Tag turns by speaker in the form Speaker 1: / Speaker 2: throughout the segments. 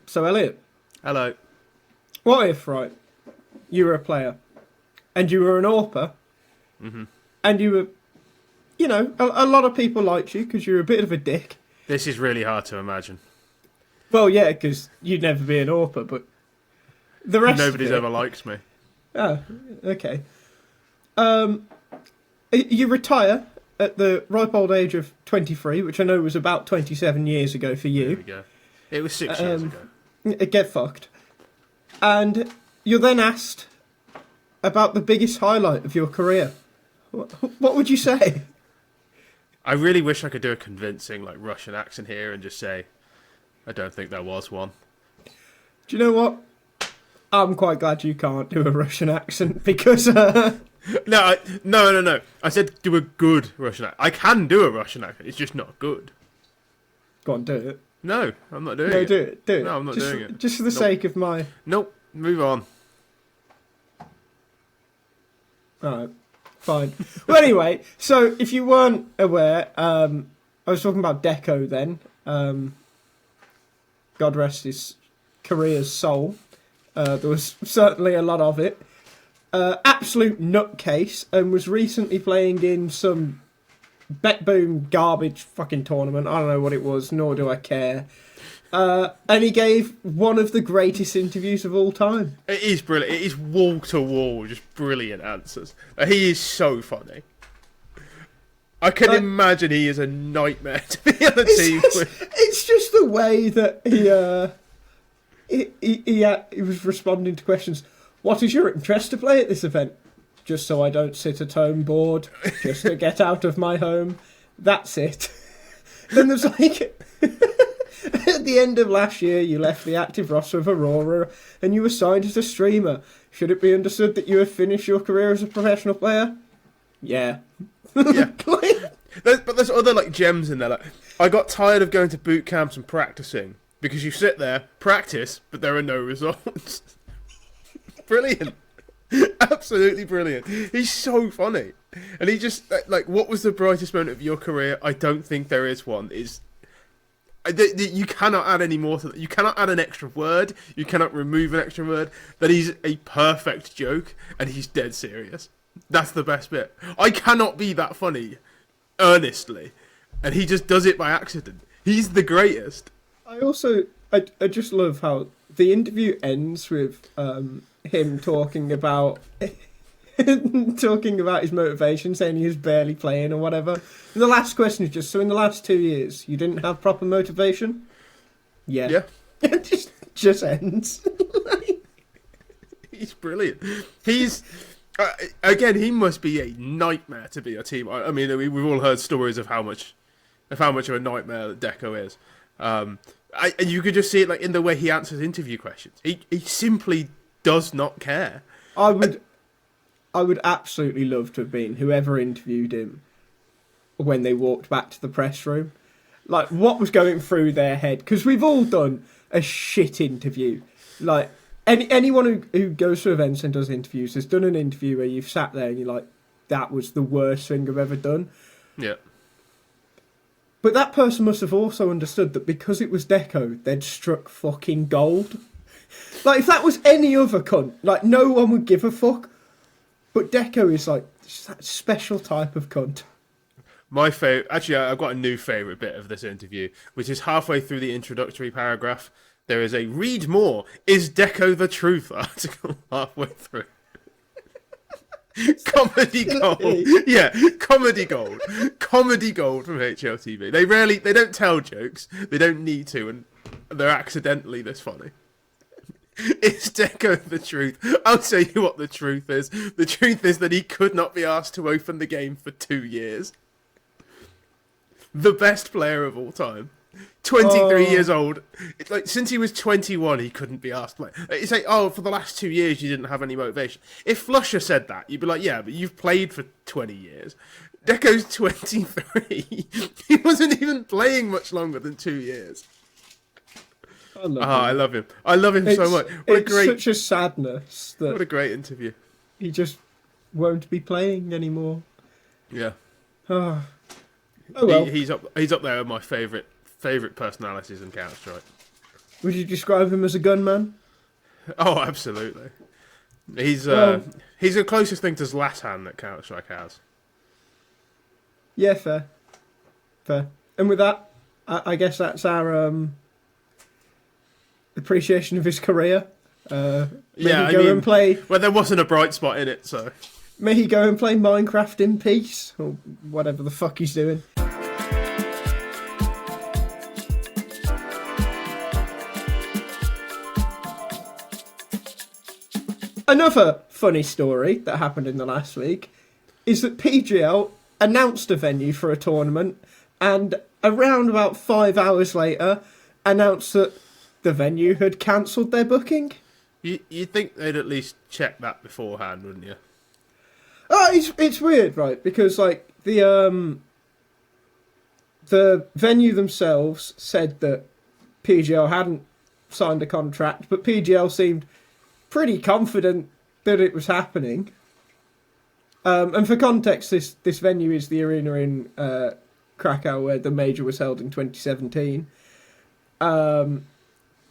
Speaker 1: So, Elliot,
Speaker 2: Hello.
Speaker 1: what if, right, you were a player, and you were an AWPer, and you were, a lot of people liked you because you're a bit of a dick.
Speaker 2: This is really hard to imagine.
Speaker 1: Well, yeah, because you'd never be an AWPer, but the rest
Speaker 2: Nobody's
Speaker 1: of it...
Speaker 2: ever liked me.
Speaker 1: Oh, okay. You retire at the ripe old age of 23, which I know was about 27 years ago for
Speaker 2: There
Speaker 1: you.
Speaker 2: we go. It was 6 years ago.
Speaker 1: Get fucked. And you're then asked about the biggest highlight of your career. What would you say?
Speaker 2: I really wish I could do a convincing Russian accent here and just say, I don't think there was one.
Speaker 1: Do you know what? I'm quite glad you can't do a Russian accent because...
Speaker 2: No. I said do a good Russian accent. I can do a Russian accent. It's just not good.
Speaker 1: Go on, do it.
Speaker 2: No, I'm not doing
Speaker 1: No,
Speaker 2: it.
Speaker 1: do it. Do it.
Speaker 2: No, I'm not doing it.
Speaker 1: Just for the
Speaker 2: Nope.
Speaker 1: sake of my...
Speaker 2: Nope. Move on.
Speaker 1: Alright, fine. Well, anyway, so if you weren't aware, I was talking about Deko then. God rest his career's soul. There was certainly a lot of it. Absolute nutcase, and was recently playing in some bet boom garbage fucking tournament. I don't know what it was, nor do I care. And he gave one of the greatest interviews of all time.
Speaker 2: It is brilliant. It is wall to wall, just brilliant answers. He is so funny. I can imagine he is a nightmare to be on the team with.
Speaker 1: It's just the way that he was responding to questions. What is your interest to play at this event? Just so I don't sit at home bored. Just to get out of my home. That's it. Then there's at the end of last year, you left the active roster of Aurora and you were signed as a streamer. Should it be understood that you have finished your career as a professional player? Yeah.
Speaker 2: Yeah. But there's other gems in there. I got tired of going to boot camps and practicing because you sit there, practice, but there are no results. Brilliant. Absolutely brilliant. He's so funny. And he just, what was the brightest moment of your career? I don't think there is one. You cannot add any more to that. You cannot add an extra word. You cannot remove an extra word. That he's a perfect joke and he's dead serious. That's the best bit. I cannot be that funny, earnestly. And he just does it by accident. He's the greatest.
Speaker 1: I just love how the interview ends with him talking about his motivation, saying he was barely playing or whatever. And the last question is just, so in the last 2 years, you didn't have proper motivation? Yeah. It just ends.
Speaker 2: He's brilliant. He's... again, he must be a nightmare to be a team. I mean, we've all heard stories of how much of a nightmare Deko is. And you could just see it in the way he answers interview questions. He simply does not care.
Speaker 1: I would absolutely love to have been whoever interviewed him when they walked back to the press room. What was going through their head? Because we've all done a shit interview. Anyone who goes to events and does interviews has done an interview where you've sat there and you're like, that was the worst thing I've ever done.
Speaker 2: Yeah.
Speaker 1: But that person must have also understood that because it was Deko, they'd struck fucking gold. If that was any other cunt, no one would give a fuck. But Deko is that special type of cunt.
Speaker 2: My favourite... Actually, I've got a new favourite bit of this interview, which is halfway through the introductory paragraph. There is a read more, is Deko the truth article halfway through. Comedy gold. Yeah, comedy gold. Comedy gold from HLTV. They don't tell jokes. They don't need to, and they're accidentally this funny. Is Deko the truth? I'll tell you what the truth is. The truth is that he could not be asked to open the game for 2 years. The best player of all time. 23 years old. Since he was 21, he couldn't be asked. It's for the last 2 years you didn't have any motivation. If Flusher said that, you'd be like, yeah, but you've played for 20 years. Deko's 23. He wasn't even playing much longer than 2 years. I love him. I love him so much.
Speaker 1: It's such a sadness that
Speaker 2: what a great interview.
Speaker 1: He just won't be playing anymore.
Speaker 2: Yeah.
Speaker 1: Oh well.
Speaker 2: He's up there with my favourite personalities in Counter-Strike.
Speaker 1: Would you describe him as a gunman?
Speaker 2: Oh, absolutely. He's
Speaker 1: Well,
Speaker 2: he's the closest thing to Zlatan that Counter-Strike has.
Speaker 1: yeah, fair. Fair. And with that, I guess that's our appreciation of his career.
Speaker 2: Yeah,
Speaker 1: And play.
Speaker 2: Well, there wasn't a bright spot in it, so.
Speaker 1: May he go and play Minecraft in peace, or whatever the fuck he's doing. Another funny story that happened in the last week is that PGL announced a venue for a tournament and around about 5 hours later announced that the venue had cancelled their booking.
Speaker 2: You'd think they'd at least check that beforehand, wouldn't you?
Speaker 1: Oh, it's weird, right? Because like the venue themselves said that PGL hadn't signed a contract, but PGL seemed pretty confident that it was happening. And for context, this venue is the arena in Krakow where the major was held in 2017.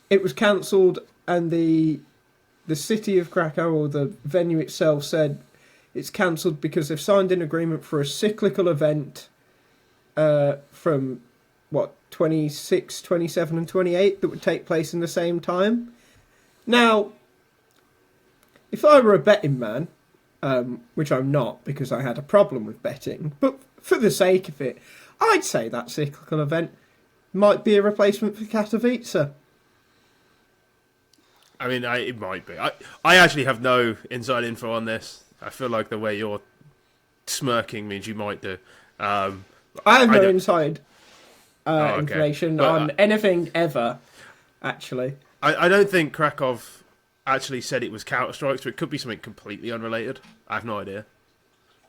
Speaker 1: It was cancelled, and the city of Krakow, or the venue itself, said it's cancelled because they've signed an agreement for a cyclical event from, 26, 27 and 28 that would take place in the same time. Now, if I were a betting man, which I'm not because I had a problem with betting, but for the sake of it, I'd say that cyclical event might be a replacement for Katowice.
Speaker 2: I mean, it might be. I actually have no inside info on this. I feel like the way you're smirking means you might do.
Speaker 1: I have no inside
Speaker 2: okay.
Speaker 1: information on anything ever, actually.
Speaker 2: I don't think Krakow actually said it was Counter-Strike, so it could be something completely unrelated. I have no idea.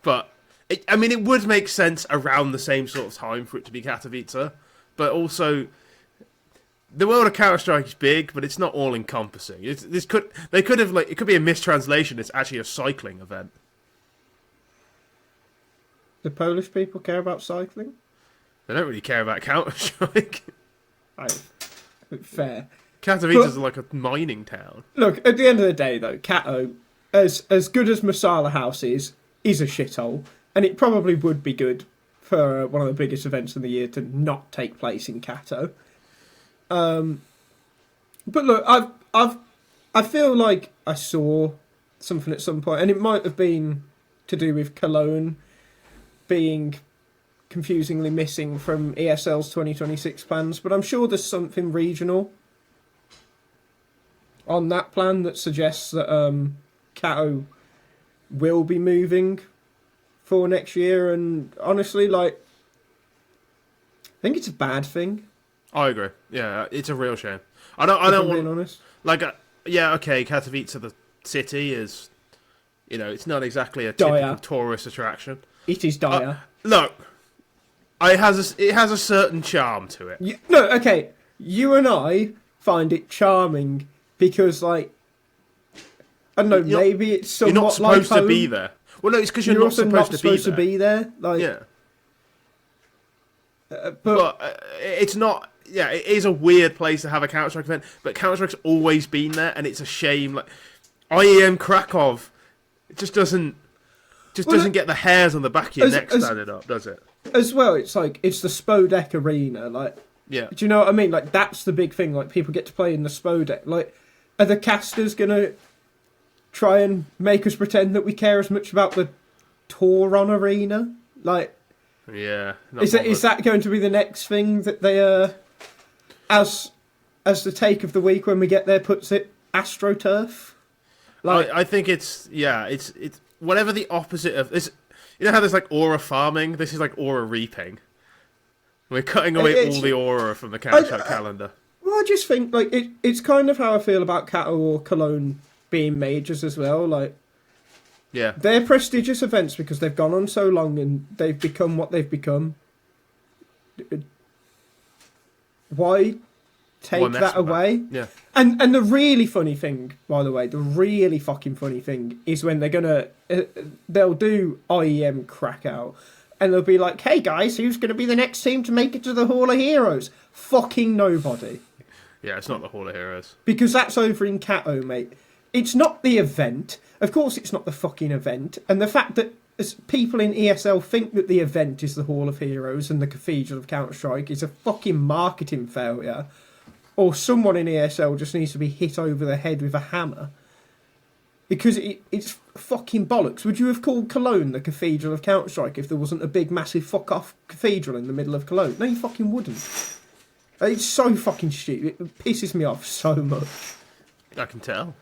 Speaker 2: But, it would make sense around the same sort of time for it to be Katowice, but also, the world of Counter-Strike is big, but it's not all-encompassing. It could be a mistranslation, it's actually a cycling event.
Speaker 1: Do Polish people care about cycling?
Speaker 2: They don't really care about Counter-Strike.
Speaker 1: Fair.
Speaker 2: Katowice is like a mining town.
Speaker 1: Look, at the end of the day, though, Kato, as good as Masala House is a shithole, and it probably would be good for one of the biggest events of the year to not take place in Kato. But look, I feel like I saw something at some point, and it might have been to do with Cologne being confusingly missing from ESL's 2026 plans, but I'm sure there's something regional on that plan that suggests that Kato will be moving for next year, and honestly, I think it's a bad thing.
Speaker 2: I agree. Yeah, it's a real shame. I don't want.
Speaker 1: Being honest,
Speaker 2: Katowice, the city, is, it's not exactly a typical tourist attraction.
Speaker 1: It is dire.
Speaker 2: Look, it has a certain charm to it.
Speaker 1: You and I find it charming because, I don't know, maybe it's somewhat
Speaker 2: you're not supposed
Speaker 1: like
Speaker 2: to be there. Well, no, it's because you're not supposed
Speaker 1: to be there.
Speaker 2: Yeah. But it's not. Yeah, it is a weird place to have a Counter-Strike event, but Counter-Strike's always been there, and it's a shame. Like IEM Krakow, it just doesn't get the hairs on the back of your neck standing up, does it?
Speaker 1: As well, it's it's the Spodek arena,
Speaker 2: Yeah.
Speaker 1: Do you know what I mean? That's the big thing. People get to play in the Spodek. Are the casters gonna try and make us pretend that we care as much about the Toron arena?
Speaker 2: Yeah.
Speaker 1: Is that going to be the next thing that they as the take of the week when we get there puts it, AstroTurf?
Speaker 2: I think it's whatever the opposite of this. You know how there's aura farming? This is aura reaping. We're cutting away all the aura from the Counter-Strike calendar.
Speaker 1: Well, I just think it's kind of how I feel about Kato or Cologne being majors as well.
Speaker 2: Yeah,
Speaker 1: they're prestigious events because they've gone on so long and they've become what they've become. Why take that away?
Speaker 2: Yeah.
Speaker 1: And the really funny thing, by the way, the really fucking funny thing is when they'll do IEM Krakow, and they'll be like, "Hey guys, who's gonna be the next team to make it to the Hall of Heroes?" Fucking nobody.
Speaker 2: Yeah, it's not the Hall of Heroes.
Speaker 1: Because that's over in Cato, mate. It's not the event. Of course it's not the fucking event. And the fact that people in ESL think that the event is the Hall of Heroes and the Cathedral of Counter-Strike is a fucking marketing failure. Or someone in ESL just needs to be hit over the head with a hammer. Because it's fucking bollocks. Would you have called Cologne the Cathedral of Counter-Strike if there wasn't a big, massive fuck-off cathedral in the middle of Cologne? No, you fucking wouldn't. It's so fucking stupid. It pisses me off so much.
Speaker 2: I can tell.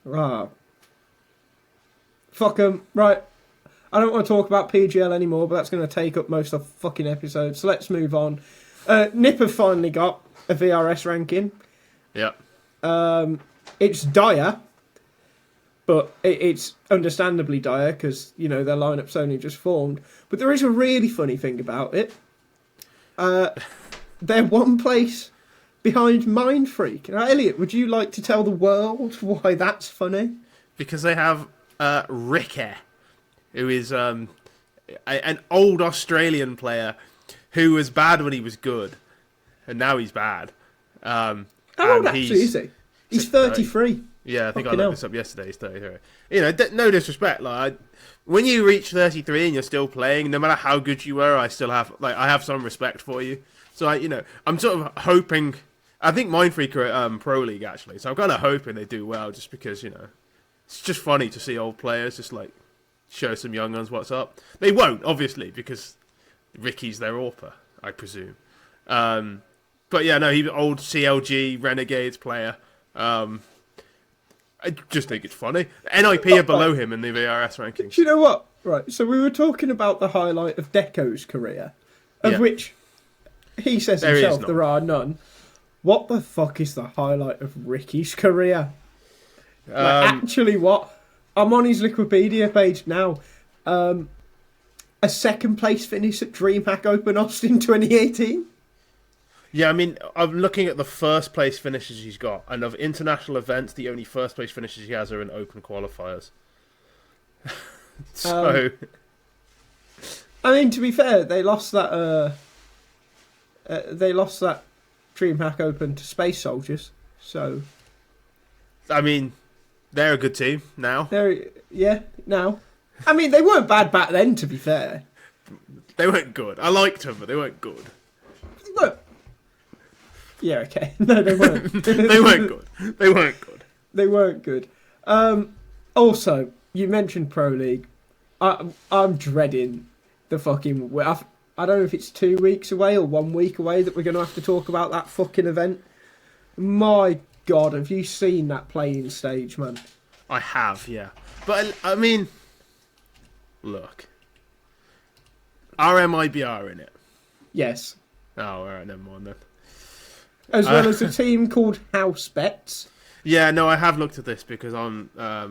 Speaker 1: Right. Fuck 'em. Right. I don't want to talk about PGL anymore, but that's going to take up most of the fucking episode. So let's move on. Nip have finally got a VRS ranking.
Speaker 2: Yeah.
Speaker 1: It's dire. But it's understandably dire because, you know, their lineup's only just formed. But there is a really funny thing about it. They're one place behind Mindfreak. Now, Elliot, would you like to tell the world why that's funny?
Speaker 2: Because they have Ricky, who is an old Australian player who was bad when he was good. And now he's bad.
Speaker 1: How old actually is he? He's 33.
Speaker 2: Yeah, I think
Speaker 1: Fucking
Speaker 2: I looked
Speaker 1: hell.
Speaker 2: this up yesterday. He's 33. You know, no disrespect. Like, when you reach 33 and you're still playing, no matter how good you were, I have some respect for you. So, I'm sort of hoping. I think Mindfreak are at Pro League actually, so I'm kind of hoping they do well, just because it's just funny to see old players just like show some young ones what's up. They won't, obviously, because Ricky's their AWPer, I presume. But yeah, no, he's an old CLG Renegades player. I just think it's funny. NIP are below him in the VRS rankings.
Speaker 1: Do you know what? Right, so we were talking about the highlight of Deko's career, of which he says himself there are none. What the fuck is the highlight of Ricky's career? Actually, what? I'm on his Wikipedia page now. A second place finish at DreamHack Open Austin 2018.
Speaker 2: Yeah, I mean, I'm looking at the first place finishes he's got, and of international events, the only first place finishes he has are in open qualifiers. So,
Speaker 1: I mean, to be fair, they lost that. They lost that DreamHack Open to Space Soldiers. So,
Speaker 2: I mean, they're a good team now.
Speaker 1: Now. I mean, they weren't bad back then. To be fair,
Speaker 2: they weren't good. I liked them, but they weren't good.
Speaker 1: Look. Yeah, okay. No, they weren't.
Speaker 2: They weren't good. They weren't good.
Speaker 1: They weren't good. Also, you mentioned Pro League. I'm dreading the fucking... I don't know if it's 2 weeks away or 1 week away that we're going to have to talk about that fucking event. My God, have you seen that playing stage, man?
Speaker 2: I have, yeah. But, I mean... Look. RMIBR in it.
Speaker 1: Yes.
Speaker 2: Oh, alright, never mind then.
Speaker 1: As well as a team called House Bets.
Speaker 2: Yeah, no, I have looked at this because I'm, I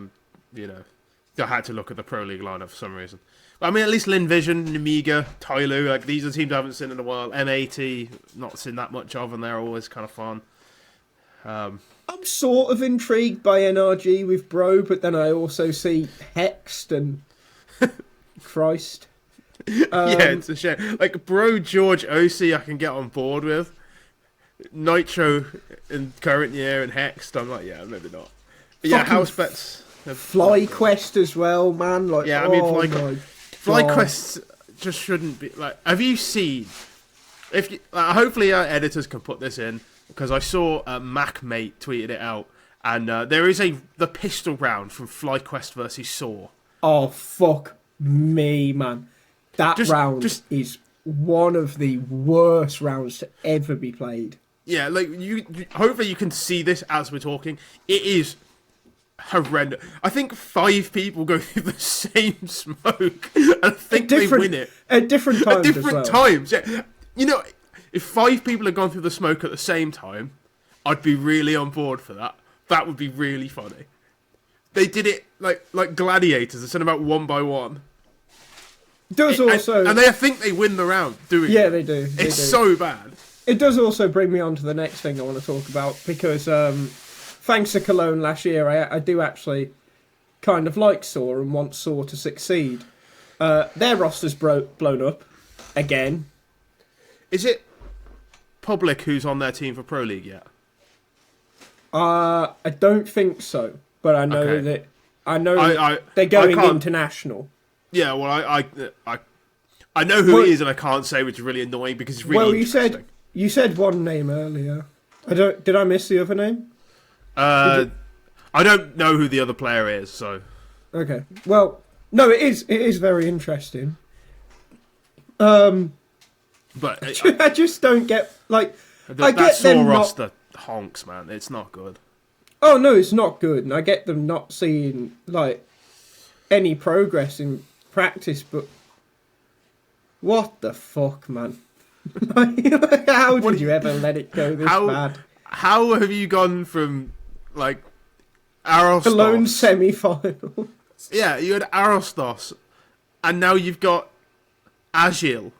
Speaker 2: had to look at the Pro League lineup for some reason. But, I mean, at least Linvision, Namiga, Tyloo, like these are teams I haven't seen in a while. MAT, not seen that much of, and they're always kind of fun.
Speaker 1: I'm sort of intrigued by NRG with Bro, but then I also see Hexed and Christ.
Speaker 2: Yeah, it's a shame. Like, Bro, George, OC, I can get on board with. Nitro in current year and Hexed, I'm like, yeah, maybe not. But yeah, House Bets.
Speaker 1: FlyQuest as well, man. Like,
Speaker 2: yeah, I mean, FlyQuest just shouldn't be like. Have you seen? If you, hopefully our editors can put this in because I saw MacMate tweeted it out, and there is the pistol round from FlyQuest versus Saw.
Speaker 1: Oh fuck me, man! That round is one of the worst rounds to ever be played. Yeah,
Speaker 2: like you hopefully you can see this as we're talking. It is horrendous. I think 5 people go through the same smoke and I think they win it.
Speaker 1: At different times.
Speaker 2: At different times, yeah. You know, if 5 people had gone through the smoke at the same time, I'd be really on board for that. That would be really funny. They did it like gladiators. They sent them out one by one. And I think they win the round doing it.
Speaker 1: Yeah, they do.
Speaker 2: It's so bad.
Speaker 1: It does also bring me on to the next thing I want to talk about because thanks to Cologne last year, I do actually kind of like Saw and want Saw to succeed. Their roster's blown up again.
Speaker 2: Is it Public who's on their team for Pro League yet?
Speaker 1: I don't think so, but I know
Speaker 2: Okay.
Speaker 1: that they're going international.
Speaker 2: Yeah, well, I know who he is, and I can't say, which is really annoying because it's really interesting.
Speaker 1: You said one name earlier. Did I miss the other name?
Speaker 2: I don't know who the other player is, so.
Speaker 1: Okay. Well, no, it is very interesting. But I just don't get I get them not.
Speaker 2: The honks, man. It's not good.
Speaker 1: Oh no, it's not good, and I get them not seeing any progress in practice. But what the fuck, man? How did you ever let it go this bad?
Speaker 2: How have you gone from Arostos?
Speaker 1: Alone semi-final.
Speaker 2: Yeah, you had Arostos, and now you've got Agil.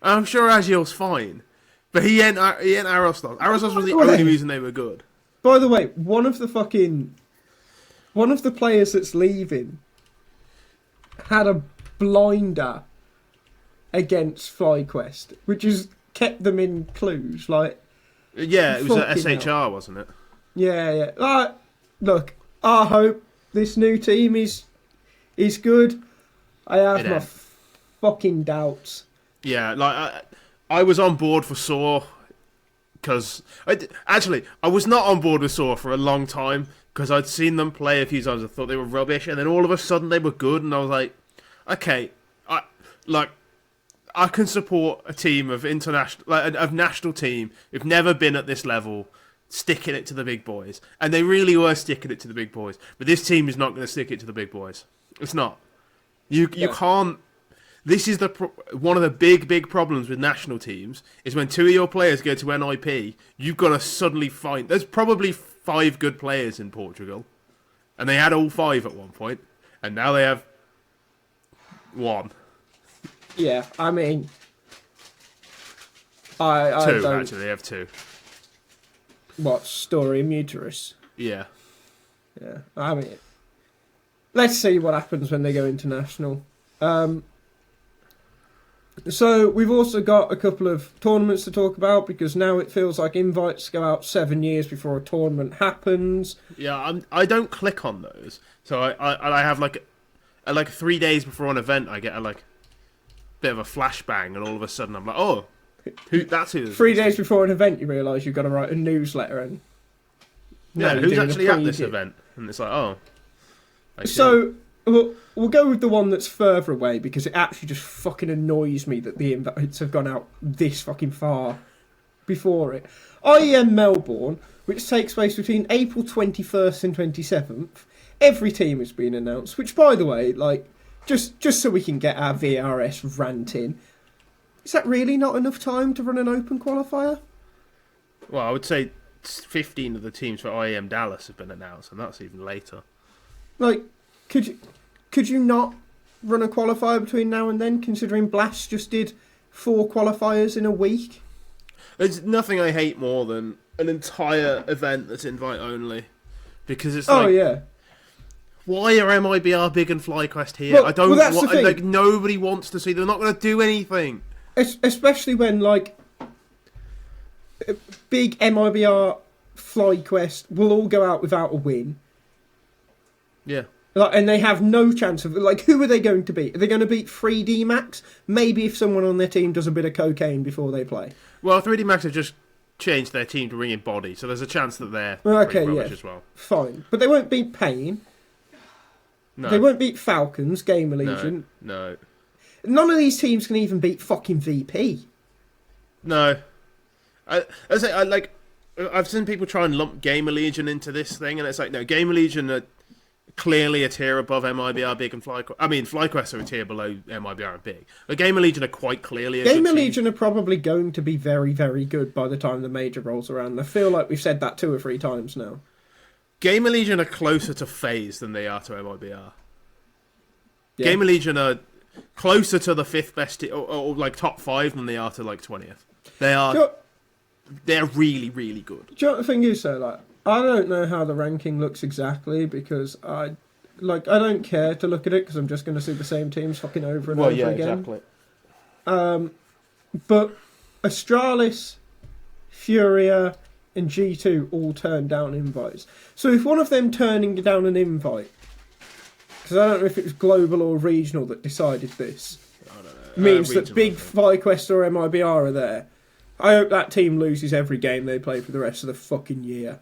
Speaker 2: I'm sure Agil's fine, but he ain't Arostos. Arostos was the only reason they were good.
Speaker 1: By the way, one of the players that's leaving had a blinder against FlyQuest, which has kept them in Cluj.
Speaker 2: Yeah, it was at SHR, wasn't it?
Speaker 1: Yeah. Look, I hope this new team is good. I have my fucking doubts.
Speaker 2: Yeah, I was on board for Saw because I was not on board with Saw for a long time because I'd seen them play a few times. I thought they were rubbish, and then all of a sudden they were good, and I was like, okay, I can support a team of national team who've never been at this level, sticking it to the big boys, and they really were sticking it to the big boys. But this team is not going to stick it to the big boys. It's not. You can't. This is one of the big problems with national teams is when two of your players go to NIP, you've got to suddenly find. There's probably 5 good players in Portugal, and they had all 5 at one point, and now they have 1.
Speaker 1: Yeah, I mean, I
Speaker 2: 2
Speaker 1: don't...
Speaker 2: actually. They have 2.
Speaker 1: What, Story and Muterus?
Speaker 2: Yeah.
Speaker 1: I mean, let's see what happens when they go international. So we've also got a couple of tournaments to talk about because now it feels like invites go out 7 years before a tournament happens.
Speaker 2: Yeah, I don't click on those, so I have 3 days before an event I get a bit of a flashbang, and all of a sudden I'm like, oh, that's who.
Speaker 1: 3 days before an event, you realise you've got to write a newsletter and.
Speaker 2: Yeah, who's actually at this event? And it's like, oh.
Speaker 1: So we'll go with the one that's further away because it actually just fucking annoys me that the invites have gone out this fucking far before it. IEM Melbourne, which takes place between April 21st and 27th. Every team has been announced, which, by the way, just so we can get our VRS rant in, is that really not enough time to run an open qualifier?
Speaker 2: Well, I would say 15 of the teams for IEM Dallas have been announced, and that's even later.
Speaker 1: Could you not run a qualifier between now and then, considering Blast just did 4 qualifiers in a week?
Speaker 2: There's nothing I hate more than an entire event that's invite only, because it's
Speaker 1: yeah.
Speaker 2: Why are MIBR Big and FlyQuest here? I don't want. Nobody wants to see. They're not going to do anything.
Speaker 1: Especially when Big MIBR FlyQuest will all go out without a win.
Speaker 2: Yeah.
Speaker 1: And they have no chance of... who are they going to beat? Are they going to beat 3D Max? Maybe if someone on their team does a bit of cocaine before they play.
Speaker 2: Well, 3D Max have just changed their team to bring in Body, so there's a chance that they're pretty rubbish as well.
Speaker 1: Fine. But they won't beat Pain.
Speaker 2: No.
Speaker 1: They won't beat Falcons, Gamer Legion.
Speaker 2: No.
Speaker 1: None of these teams can even beat fucking VP.
Speaker 2: No. I've seen people try and lump Gamer Legion into this thing, and it's like, no, Gamer Legion are clearly a tier above MIBR Big and FlyQuest. I mean, FlyQuest are a tier below MIBR and Big. But Gamer Legion are quite clearly a good
Speaker 1: Gamer
Speaker 2: team.
Speaker 1: Legion are probably going to be very, very good by the time the major rolls around. I feel like we've said that 2 or 3 times now.
Speaker 2: Gamer Legion are closer to FaZe than they are to MIBR.
Speaker 1: Yeah.
Speaker 2: Gamer Legion are closer to the 5th best or top 5 than they are to 20th. They're really, really good.
Speaker 1: Do you know what the thing is though? I don't know how the ranking looks exactly because I don't care to look at it because I'm just going to see the same teams fucking over and over again.
Speaker 2: Exactly.
Speaker 1: But Astralis, Furia, and G2 all turned down invites. So if one of them turning down an invite, because I don't know if it was global or regional that decided this, means that big FlyQuest or MIBR are there, I hope that team loses every game they play for the rest of the fucking year.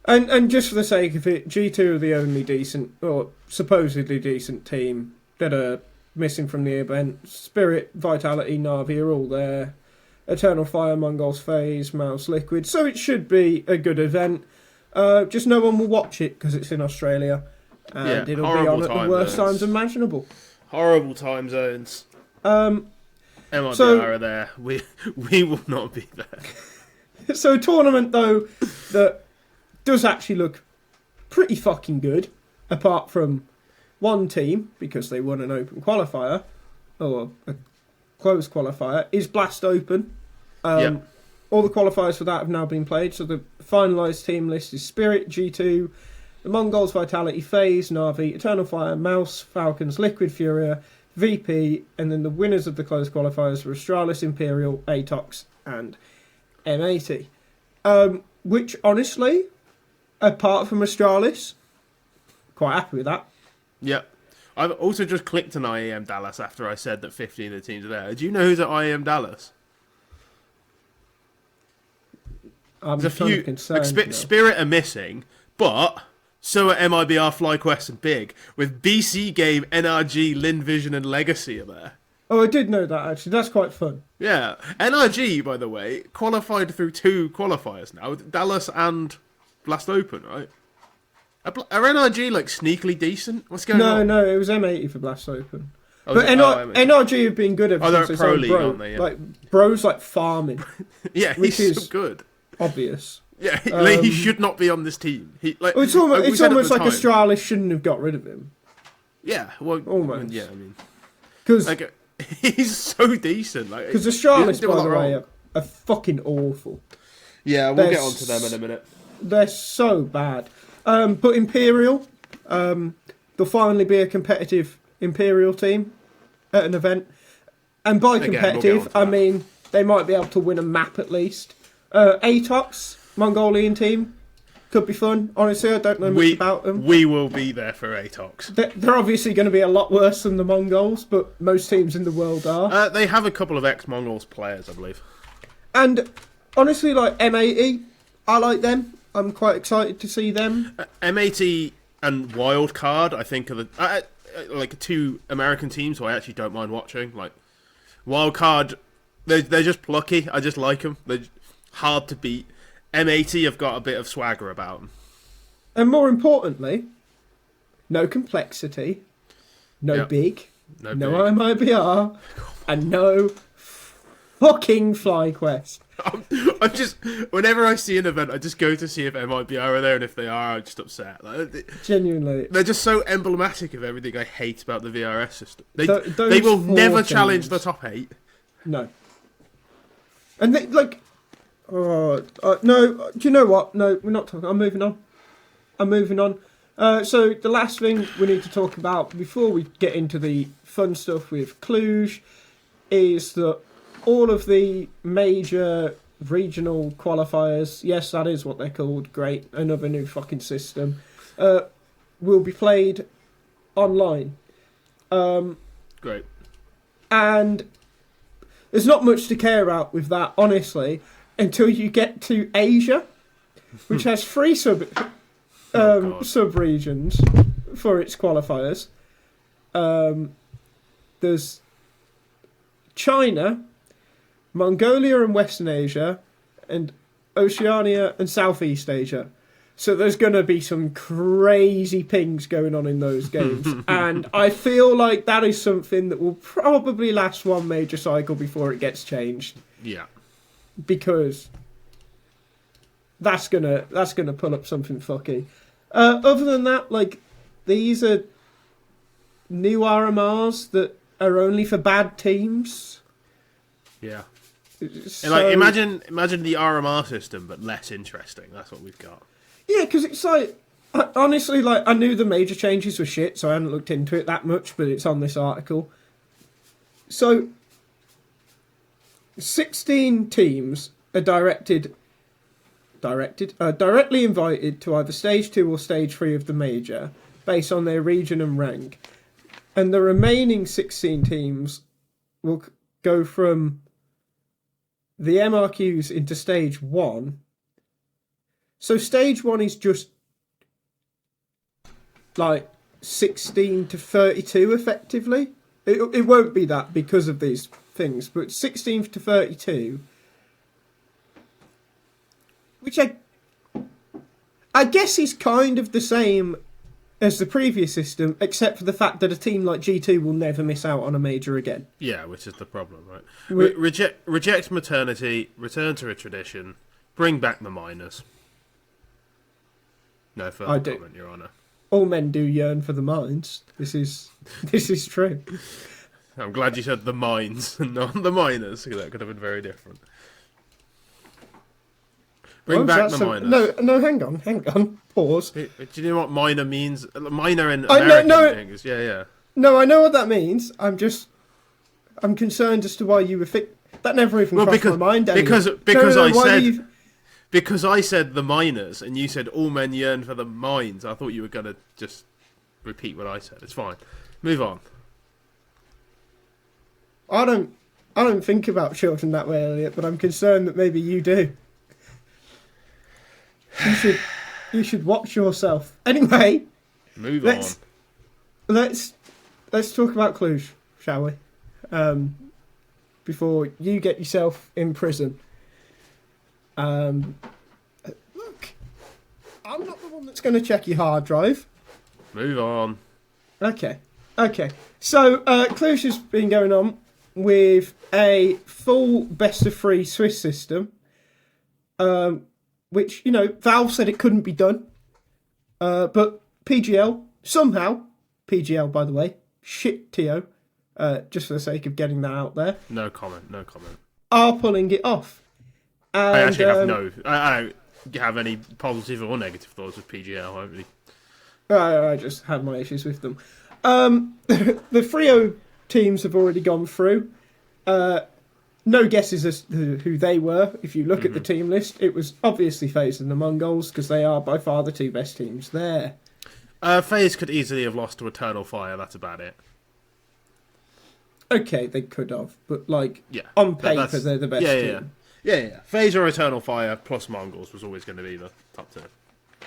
Speaker 1: And just for the sake of it, G2 are the only decent, or supposedly decent team that are missing from the event. Spirit, Vitality, Na'Vi are all there. Eternal Fire, Mongols Phase, Mouse Liquid. So it should be a good event. Just no one will watch it because it's in Australia. And it'll be on at the worst times imaginable.
Speaker 2: Horrible time zones. MIBR are there. We will not be there.
Speaker 1: So a tournament, though, that does actually look pretty fucking good, apart from one team, because they won an open qualifier, or a closed qualifier, is Blast Open. All the qualifiers for that have now been played, so the finalised team list is Spirit, G2, the Mongols, Vitality, FaZe, Na'Vi, Eternal Fire, Mouse, Falcons, Liquid Furia, VP, and then the winners of the closed qualifiers were Astralis, Imperial, Atox, and M80. Which, honestly, apart from Astralis, quite happy with that.
Speaker 2: Yep. I've also just clicked on IEM Dallas after I said that 15 of the teams are there. Do you know who's at IEM Dallas?
Speaker 1: There's a few.
Speaker 2: Spirit are missing, but so are MIBR, FlyQuest, and Big, with BC Game, NRG, Linvision, and Legacy are there.
Speaker 1: Oh, I did know that, actually. That's quite fun.
Speaker 2: Yeah. NRG, by the way, qualified through 2 qualifiers now, Dallas and Blast Open, right? Are NRG, like, sneakily decent? What's going on?
Speaker 1: No, it was M80 for Blast Open. But NRG have been good ever since they
Speaker 2: pro
Speaker 1: signed
Speaker 2: league,
Speaker 1: Bro.
Speaker 2: aren't they? Yeah.
Speaker 1: Like, Bro's, like, farming.
Speaker 2: Yeah, he's so good.
Speaker 1: Obvious.
Speaker 2: Yeah, he should not be on this team. It's
Speaker 1: almost like Astralis shouldn't have got rid of him.
Speaker 2: Yeah, well,
Speaker 1: almost.
Speaker 2: Yeah, I mean,
Speaker 1: because
Speaker 2: he's so decent.
Speaker 1: Because Astralis, by the way, are fucking awful.
Speaker 2: Yeah, we'll get onto them in a minute.
Speaker 1: They're so bad. But Imperial, there'll finally be a competitive Imperial team at an event, and by competitive, I mean they might be able to win a map at least. Atox, Mongolian team, could be fun. Honestly, I don't know much about them.
Speaker 2: We will be there for Atox.
Speaker 1: They're obviously going to be a lot worse than the Mongols, but most teams in the world are.
Speaker 2: They have a couple of ex-Mongols players, I believe.
Speaker 1: And honestly, like M80, I like them. I'm quite excited to see them.
Speaker 2: M80 and Wildcard, I think, are the like 2 American teams who I actually don't mind watching. Like Wildcard, they're just plucky. I just like them. They're hard to beat. M80 have got a bit of swagger about them.
Speaker 1: And more importantly, no complexity, no big, no MIBR, and no fucking FlyQuest.
Speaker 2: I'm just, whenever I see an event, I just go to see if MIBR are there, and if they are, I'm just upset.
Speaker 1: Genuinely.
Speaker 2: They're just so emblematic of everything I hate about the VRS system. They will never challenge the top 8. No.
Speaker 1: And they, like... no, do you know what? No, we're not talking. I'm moving on. So the last thing we need to talk about before we get into the fun stuff with Cluj is that all of the major regional qualifiers, yes, that is what they're called, great, another new fucking system, will be played online.
Speaker 2: Great.
Speaker 1: And there's not much to care about with that, honestly, until you get to Asia, which has 3 sub-regions for its qualifiers. There's China, Mongolia and Western Asia, and Oceania and Southeast Asia. So there's going to be some crazy pings going on in those games. And I feel like that is something that will probably last one major cycle before it gets changed.
Speaker 2: Yeah.
Speaker 1: Because that's gonna pull up something fucky. Other than that, like, these are new RMRs that are only for bad teams.
Speaker 2: Yeah.
Speaker 1: So,
Speaker 2: and like, imagine the RMR system, but less interesting. That's what we've got.
Speaker 1: Yeah, because it's like, honestly, like, I knew the major changes were shit, so I hadn't looked into it that much, but it's on this article. So 16 teams are directly invited to either stage 2 or stage 3 of the major based on their region and rank, and the remaining 16 teams will go from the MRQs into stage 1. So stage 1 is just like 16 to 32 effectively. It won't be that because of these things, but 16 to 32, which I guess is kind of the same as the previous system, except for the fact that a team like G2 will never miss out on a major again.
Speaker 2: Yeah, which is the problem, right? Reject maternity, return to a tradition, bring back the minors. No further comment, Your Honour.
Speaker 1: All men do yearn for the mines. This is true.
Speaker 2: I'm glad you said the mines and not the miners, because that could have been very different. Bring back the miners.
Speaker 1: No, hang on. Pause.
Speaker 2: Do you know what minor means? Minor in American things. Yeah.
Speaker 1: No, I know what that means. I'm concerned as to why you were that never even crossed my mind.
Speaker 2: Because I said the miners and you said all men yearn for the mines. I thought you were gonna just repeat what I said. It's fine. Move on.
Speaker 1: I don't think about children that way, Elliot, but I'm concerned that maybe you do. You should watch yourself. Anyway, let's talk about Cluj, shall we? Before you get yourself in prison. Look, I'm not the one that's going to check your hard drive.
Speaker 2: Move on.
Speaker 1: Okay. So Cluj has been going on with a full best of 3 Swiss system. Which, Valve said it couldn't be done. But PGL, somehow, PGL, by the way, shit TO, just for the sake of getting that out there.
Speaker 2: No comment.
Speaker 1: Are pulling it off. And,
Speaker 2: I actually I don't have any positive or negative thoughts with PGL.
Speaker 1: I just have my issues with them. The Frio teams have already gone through. No guesses as to who they were. If you look at the team list, it was obviously FaZe and the Mongols, because they are by far the 2 best teams there.
Speaker 2: FaZe could easily have lost to Eternal Fire, that's about it.
Speaker 1: Okay, they could have, but on paper they're the best team.
Speaker 2: Yeah. FaZe or Eternal Fire plus Mongols was always going to be the top 2.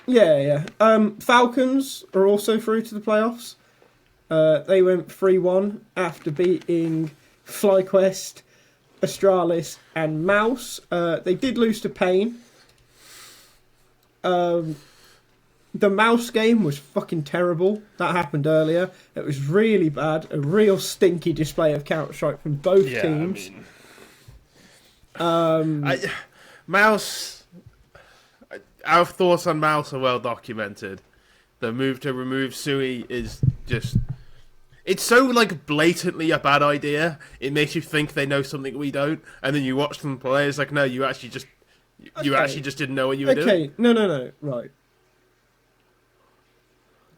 Speaker 1: Yeah. Falcons are also through to the playoffs. They went 3-1 after beating FlyQuest, Astralis and Mouse. They did lose to Pain. The Mouse game was fucking terrible. That happened earlier. It was really bad. A real stinky display of Counter-Strike from both teams.
Speaker 2: Mouse... Our thoughts on Mouse are well documented. The move to remove Sui is just... It's so, blatantly a bad idea. It makes you think they know something we don't, and then you watch them play, it's like, no, you actually just didn't know what you were doing.
Speaker 1: Okay, no, right.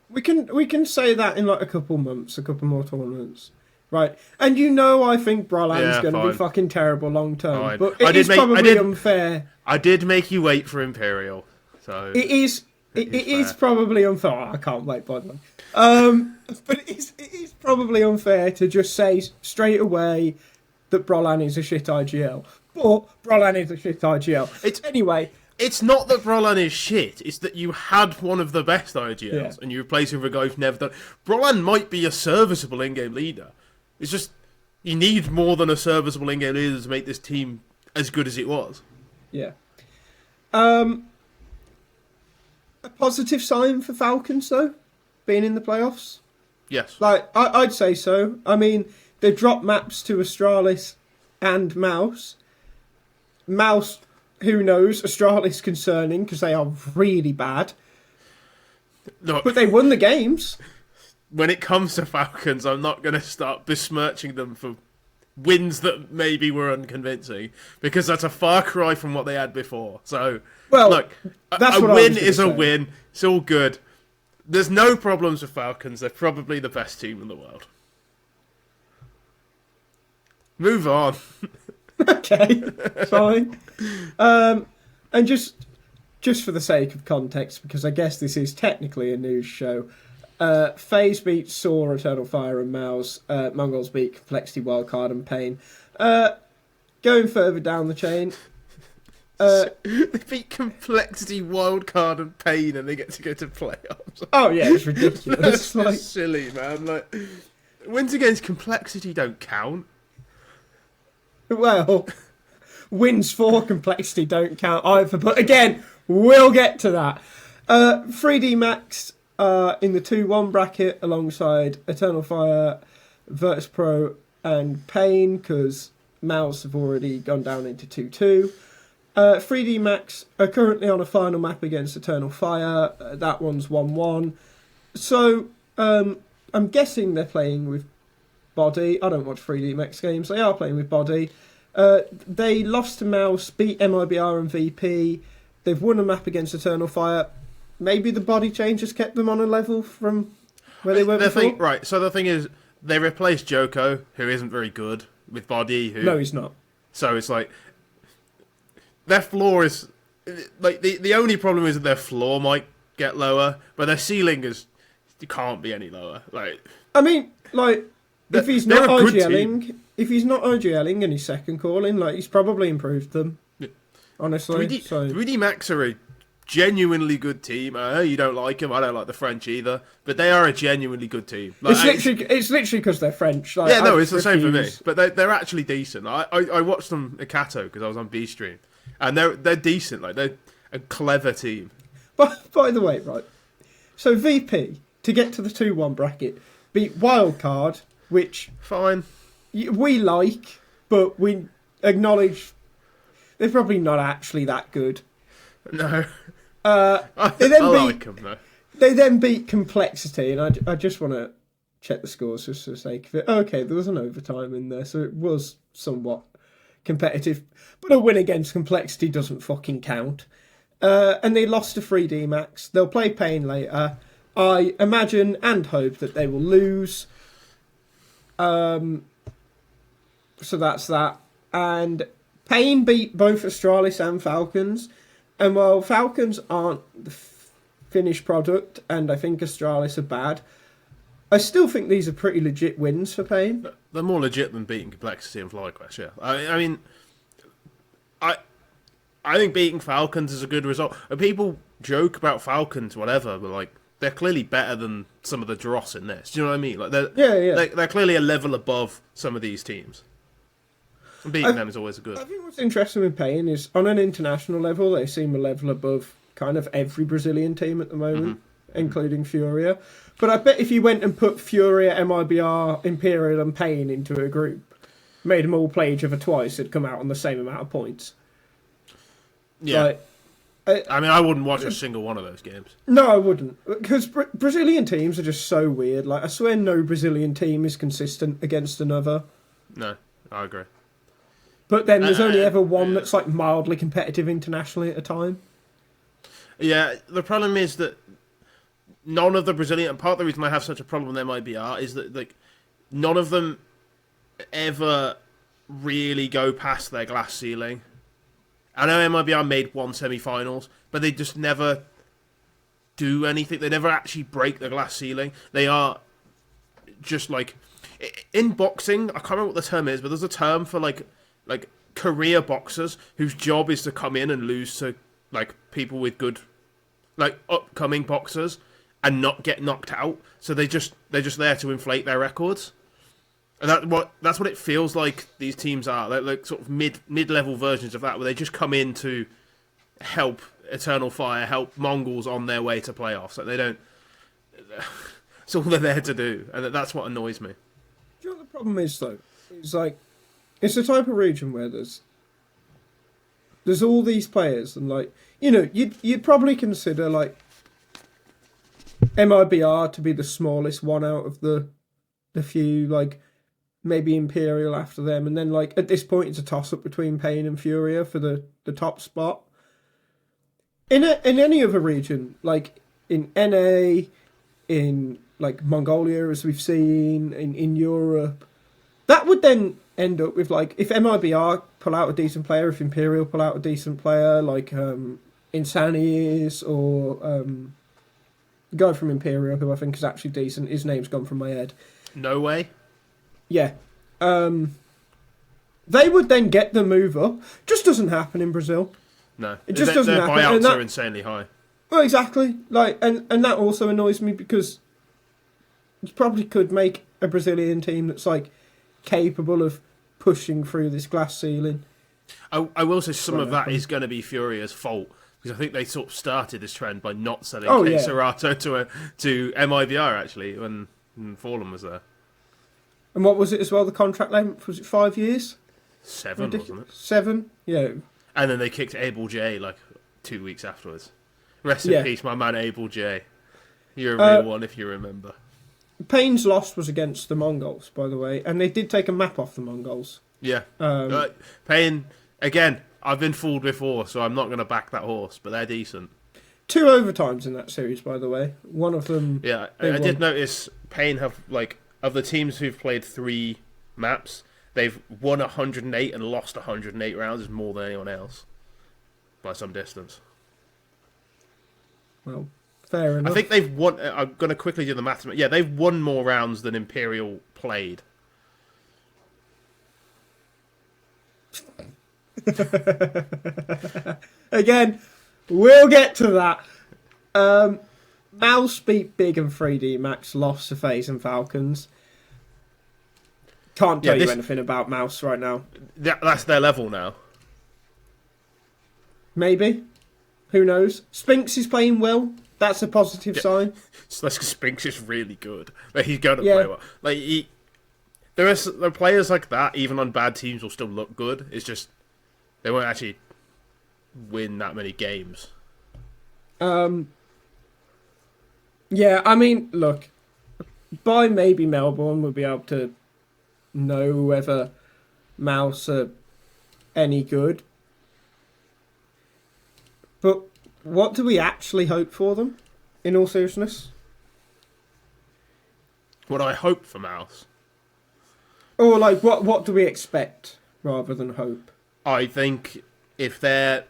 Speaker 1: We can say that in, a couple months, a couple more tournaments. Right, and I think Brolan's going to be fucking terrible long term, fine. But it is probably unfair.
Speaker 2: I did make you wait for Imperial, so...
Speaker 1: It is probably unfair. Oh, I can't wait, by the way. But it is probably unfair to just say straight away that Brolan is a shit IGL. But Brolan is a shit IGL. Anyway...
Speaker 2: It's not that Brolan is shit, it's that you had one of the best IGLs, and you replace him with a guy who's never done... Brolan might be a serviceable in-game leader. It's just, you need more than a serviceable in-game leader to make this team as good as it was.
Speaker 1: Yeah. A positive sign for Falcons, though, being in the playoffs?
Speaker 2: Yes.
Speaker 1: I'd say so. I mean, they dropped maps to Astralis and Mouse. Mouse, who knows? Astralis concerning, because they are really bad.
Speaker 2: Look,
Speaker 1: but they won the games.
Speaker 2: When it comes to Falcons, I'm not going to start besmirching them for wins that maybe were unconvincing, because that's a far cry from what they had before. So, look, a win is a win. It's all good. There's no problems with Falcons. They're probably the best team in the world. Move on.
Speaker 1: Okay, fine. And just for the sake of context, because I guess this is technically a news show, FaZe beat Saw, Eternal Fire and Mouse. Mongols beat Complexity, Wildcard and Pain. Going further down the chain...
Speaker 2: they beat Complexity, Wildcard and Pain and they get to go to playoffs.
Speaker 1: Oh yeah, it's ridiculous.
Speaker 2: That's
Speaker 1: like,
Speaker 2: silly, man. Like, wins against Complexity don't count.
Speaker 1: Well, wins for Complexity don't count either, but again, we'll get to that. 3D Max in the 2-1 bracket alongside Eternal Fire, Virtus Pro and Pain, because Mouse have already gone down into 2-2. 3D Max are currently on a final map against Eternal Fire. That one's 1-1. So, I'm guessing they're playing with Body. I don't watch 3D Max games. They are playing with Body. They lost to Mouse, beat MIBR and VP. They've won a map against Eternal Fire. Maybe the Body change has kept them on a level from where they were before.
Speaker 2: Right, so the thing is, they replaced Joko, who isn't very good, with Body. Who...
Speaker 1: No, he's not.
Speaker 2: So it's like... Their floor is... Like, the only problem is that their floor might get lower, but their ceiling is... It can't be any lower. Like...
Speaker 1: I mean, like... If he's not OGLing and he's second calling, like he's probably improved them. Yeah. Honestly,
Speaker 2: 3D Max are a genuinely good team. You don't like them. I don't like the French either, but they are a genuinely good team. Like,
Speaker 1: it's literally because they're French. Like,
Speaker 2: yeah, no, it's the same for me. But they're actually decent. I watched them at Kato because I was on B Stream, and they're decent. Like they're a clever team.
Speaker 1: But by the way, right? So VP to get to the 2-1 bracket beat Wildcard. Which
Speaker 2: fine
Speaker 1: we like, but we acknowledge they're probably not actually that good.
Speaker 2: No,
Speaker 1: I like them though. They then beat Complexity, and I just want to check the scores just for the sake of it. Okay, there was an overtime in there, so it was somewhat competitive. But a win against Complexity doesn't fucking count. And they lost to 3D Max. They'll play Pain later. I imagine and hope that they will lose. So that's that. And Pain beat both Astralis and Falcons. And while Falcons aren't the finished product, and I think Astralis are bad, I still think these are pretty legit wins for Pain.
Speaker 2: They're more legit than beating Complexity and FlyQuest, yeah. I mean, I think beating Falcons is a good result. And people joke about Falcons, whatever, but like, they're clearly better than some of the dross in this. Do you know what I mean? Like they're clearly a level above some of these teams. And beating them is always a good.
Speaker 1: I think what's interesting with Pain is on an international level, they seem a level above kind of every Brazilian team at the moment, including Furia. But I bet if you went and put Furia, MIBR, Imperial, and Pain into a group, made them all play each other twice, it'd come out on the same amount of points.
Speaker 2: Yeah. Like, I mean, I wouldn't watch a single one of those games.
Speaker 1: No, I wouldn't. Because Brazilian teams are just so weird. Like, I swear no Brazilian team is consistent against another.
Speaker 2: No, I agree.
Speaker 1: But then there's only ever one that's, like, mildly competitive internationally at a time.
Speaker 2: Yeah, the problem is that none of the Brazilian... Part of the reason I have such a problem with MIBR is that, like, none of them ever really go past their glass ceiling. I know MIBR made one semi-finals, but they just never do anything. They never actually break the glass ceiling. They are just like... In boxing, I can't remember what the term is, but there's a term for like career boxers whose job is to come in and lose to like people with good, like upcoming boxers and not get knocked out. So they're just there to inflate their records. And that's what it feels like these teams are. They're like sort of mid-level versions of that, where they just come in to help Eternal Fire, help Mongols on their way to playoffs. Like they don't... It's all they're there to do, and that's what annoys me.
Speaker 1: Do you know what the problem is, though? It's like... It's the type of region where there's all these players, and like... You know, you'd probably consider, like... MIBR to be the smallest one out of the few, like... Maybe Imperial after them, and then like at this point it's a toss-up between Pain and Furia for the top spot. In any other region, like in NA, in like Mongolia as we've seen, in Europe, that would then end up with, like, if MIBR pull out a decent player, if Imperial pull out a decent player, like Insanius or the guy from Imperial, who I think is actually decent, his name's gone from my head.
Speaker 2: No way.
Speaker 1: Yeah. They would then get the move up. Just doesn't happen in Brazil.
Speaker 2: No.
Speaker 1: It just doesn't happen.
Speaker 2: Their buyouts are insanely high.
Speaker 1: Well, exactly. Like, and that also annoys me because you probably could make a Brazilian team that's, like, capable of pushing through this glass ceiling.
Speaker 2: I will say some of that is going to be Furia's fault, because I think they sort of started this trend by not selling Serato to MIBR, actually, when Fallen was there.
Speaker 1: And what was it as well, the contract length? Was it 5 years?
Speaker 2: 7, wasn't it?
Speaker 1: 7? Yeah.
Speaker 2: And then they kicked Abel J, like, 2 weeks afterwards. Rest in peace, my man Abel J. You're a real one, if you remember.
Speaker 1: Payne's loss was against the Mongols, by the way, and they did take a map off the Mongols.
Speaker 2: Yeah. Payne, again, I've been fooled before, so I'm not going to back that horse, but they're decent.
Speaker 1: 2 overtimes in that series, by the way. One of them...
Speaker 2: Yeah, I did notice Payne have, like, of the teams who've played 3 maps, they've won 108 and lost 108 rounds more than anyone else. By some distance.
Speaker 1: Well, fair enough.
Speaker 2: I think they've won... I'm going to quickly do the maths. Yeah, they've won more rounds than Imperial played.
Speaker 1: Again, we'll get to that. Mouse beat Big and 3D Max, lost to FaZe and Falcons. Can't tell you anything about Mouse right now.
Speaker 2: That's their level now.
Speaker 1: Maybe. Who knows? Spinks is playing well. That's a positive sign.
Speaker 2: So that's because Spinks is really good. Like, he's going to play well. Like, there are players like that, even on bad teams, will still look good. It's just they won't actually win that many games.
Speaker 1: Yeah, I mean, look, by maybe Melbourne, we'll be able to know whether Mouse are any good. But what do we actually hope for them, in all seriousness?
Speaker 2: What I hope for Mouse?
Speaker 1: Or, like, what do we expect, rather than hope?
Speaker 2: I think if they're...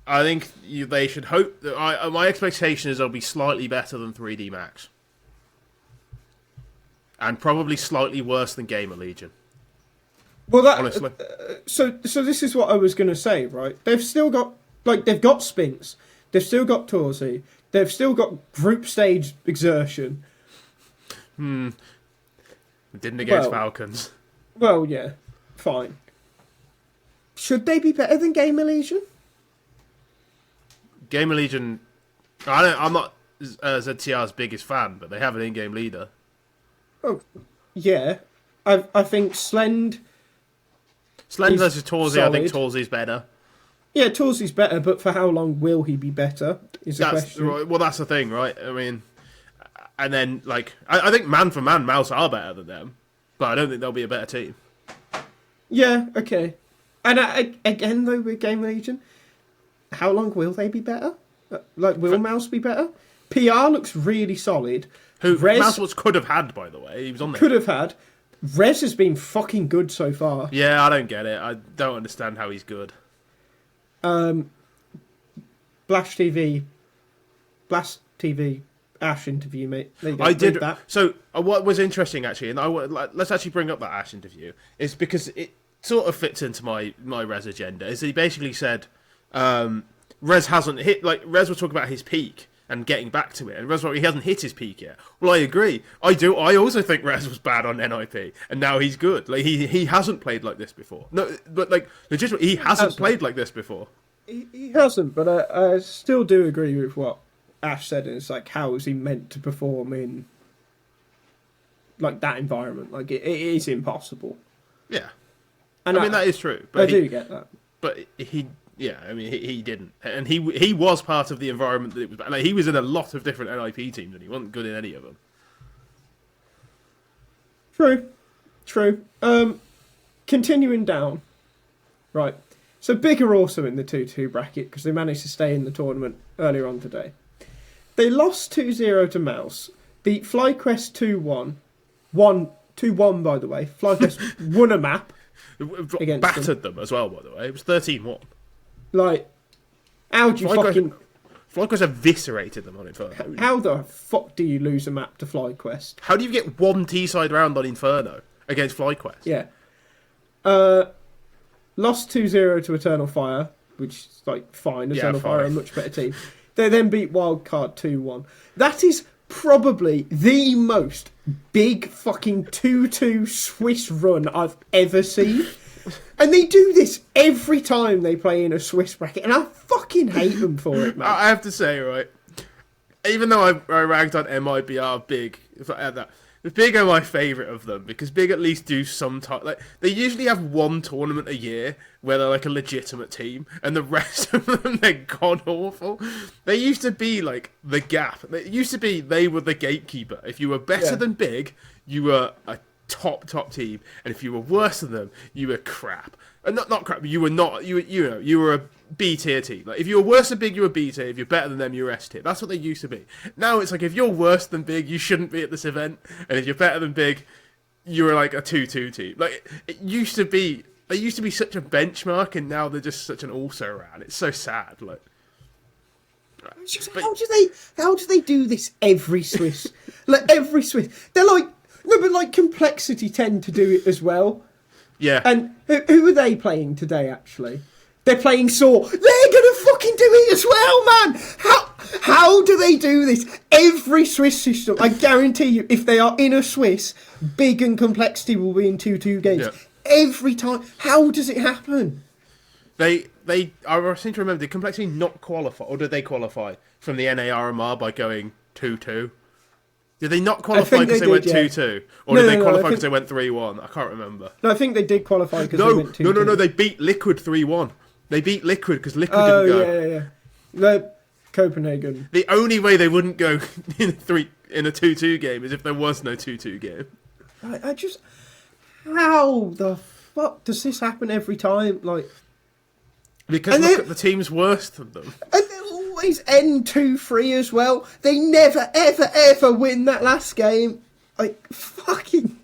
Speaker 2: I think they should hope... my expectation is they'll be slightly better than 3D Max. And probably slightly worse than Gamer Legion.
Speaker 1: Well,
Speaker 2: honestly.
Speaker 1: So this is what I was going to say, right? They've still got... Like, they've got Spinks. They've still got Torsi. They've still got group stage exertion.
Speaker 2: Didn't against Falcons.
Speaker 1: Well, yeah. Fine. Should they be better than Gamer Legion?
Speaker 2: Gamer Legion... I'm not ZTR's biggest fan, but they have an in-game leader.
Speaker 1: Oh, yeah. I think Slend
Speaker 2: versus Torsi, I think Torsi's better.
Speaker 1: Yeah, Torsi's better, but for how long will he be better is a question.
Speaker 2: Right. Well, that's the thing, right? I mean, and then, like, I think man for man, Mouse are better than them, but I don't think they'll be a better team.
Speaker 1: Yeah, okay. And again, though, with Game Legion, how long will they be better? Like, will Mouse be better? PR looks really solid.
Speaker 2: Who Mouse could have had, by the way. He was on there.
Speaker 1: Could have had. Rez has been fucking good so far.
Speaker 2: Yeah, I don't get it. I don't understand how he's good.
Speaker 1: Blast TV Ash interview, mate.
Speaker 2: I did that. So what was interesting actually, and let's actually bring up that Ash interview, is because it sort of fits into my Rez agenda. Is he basically said Rez hasn't hit, like, Rez was talking about his peak and getting back to it, and Rez, he hasn't hit his peak yet. Well, I agree. I also think Rez was bad on NIP, and now he's good. Like, he hasn't played like this before. No, but, like, legitimately, he hasn't played like this before.
Speaker 1: He hasn't, but I still do agree with what Ash said. It's like, how is he meant to perform in, like, that environment? Like, it is impossible.
Speaker 2: Yeah. And I mean, that is true. But
Speaker 1: I do get that.
Speaker 2: But he didn't. And he was part of the environment that it was... Like, he was in a lot of different NIP teams, and he wasn't good in any of them. True.
Speaker 1: Continuing down. Right. So Big are also in the 2-2 bracket because they managed to stay in the tournament earlier on today. They lost 2-0 to Mouse, beat FlyQuest 2-1, won 2-1, by the way. FlyQuest won a map.
Speaker 2: Battered them as well, by the way. It was 13-1.
Speaker 1: Like, how do you fucking...
Speaker 2: FlyQuest eviscerated them on Inferno.
Speaker 1: How the fuck do you lose a map to FlyQuest?
Speaker 2: How do you get one T-side round on Inferno against FlyQuest?
Speaker 1: Yeah. Lost 2-0 to Eternal Fire, which is, like, fine. Eternal Fire are a much better team. They then beat Wildcard 2-1. That is probably the most big fucking 2-2 Swiss run I've ever seen. And they do this every time they play in a Swiss bracket, and I fucking hate them for it, man.
Speaker 2: I have to say, right, even though I ragged on MIBR Big, if I add that, Big are my favourite of them, because Big at least do some time. Like, they usually have one tournament a year where they're like a legitimate team, and the rest of them, they're god awful. They used to be like the gap. It used to be they were the gatekeeper. If you were better than Big, you were a top team, and if you were worse than them, you were crap. And not crap, but you were not. You were a B tier team. Like, if you were worse than Big, you were B tier. If you're better than them, you're S tier. That's what they used to be. Now it's like, if you're worse than Big, you shouldn't be at this event, and if you're better than Big, you were like a 2-2 team. Like, it used to be. They used to be such a benchmark, and now they're just such an also-ran. It's so sad. Like,
Speaker 1: how do they do this every Swiss? Like, every Swiss, they're like, no, but like Complexity tend to do it as well.
Speaker 2: Yeah.
Speaker 1: And who are they playing today? Actually, they're playing Saw. They're gonna fucking do it as well, man. How do they do this? Every Swiss system, I guarantee you, if they are in a Swiss, Big and Complexity will be in 2-2 games. Yeah. Every time. How does it happen?
Speaker 2: I seem to remember, did Complexity not qualify, or did they qualify from the NARMR by going 2-2? Did they not qualify because they went 2-2? Or did they qualify because they went 3-1? I can't remember.
Speaker 1: No, I think they did qualify because they went 2-2.
Speaker 2: No, they beat Liquid 3-1. They beat Liquid because Liquid didn't go.
Speaker 1: Yeah. No, Copenhagen.
Speaker 2: The only way they wouldn't go in a 2-2 game is if there was no 2-2 game.
Speaker 1: I just... How the fuck does this happen every time? Like,
Speaker 2: because look at the teams worse than them.
Speaker 1: And they'll always end 2-3 as well. They never, ever win that last game. I fucking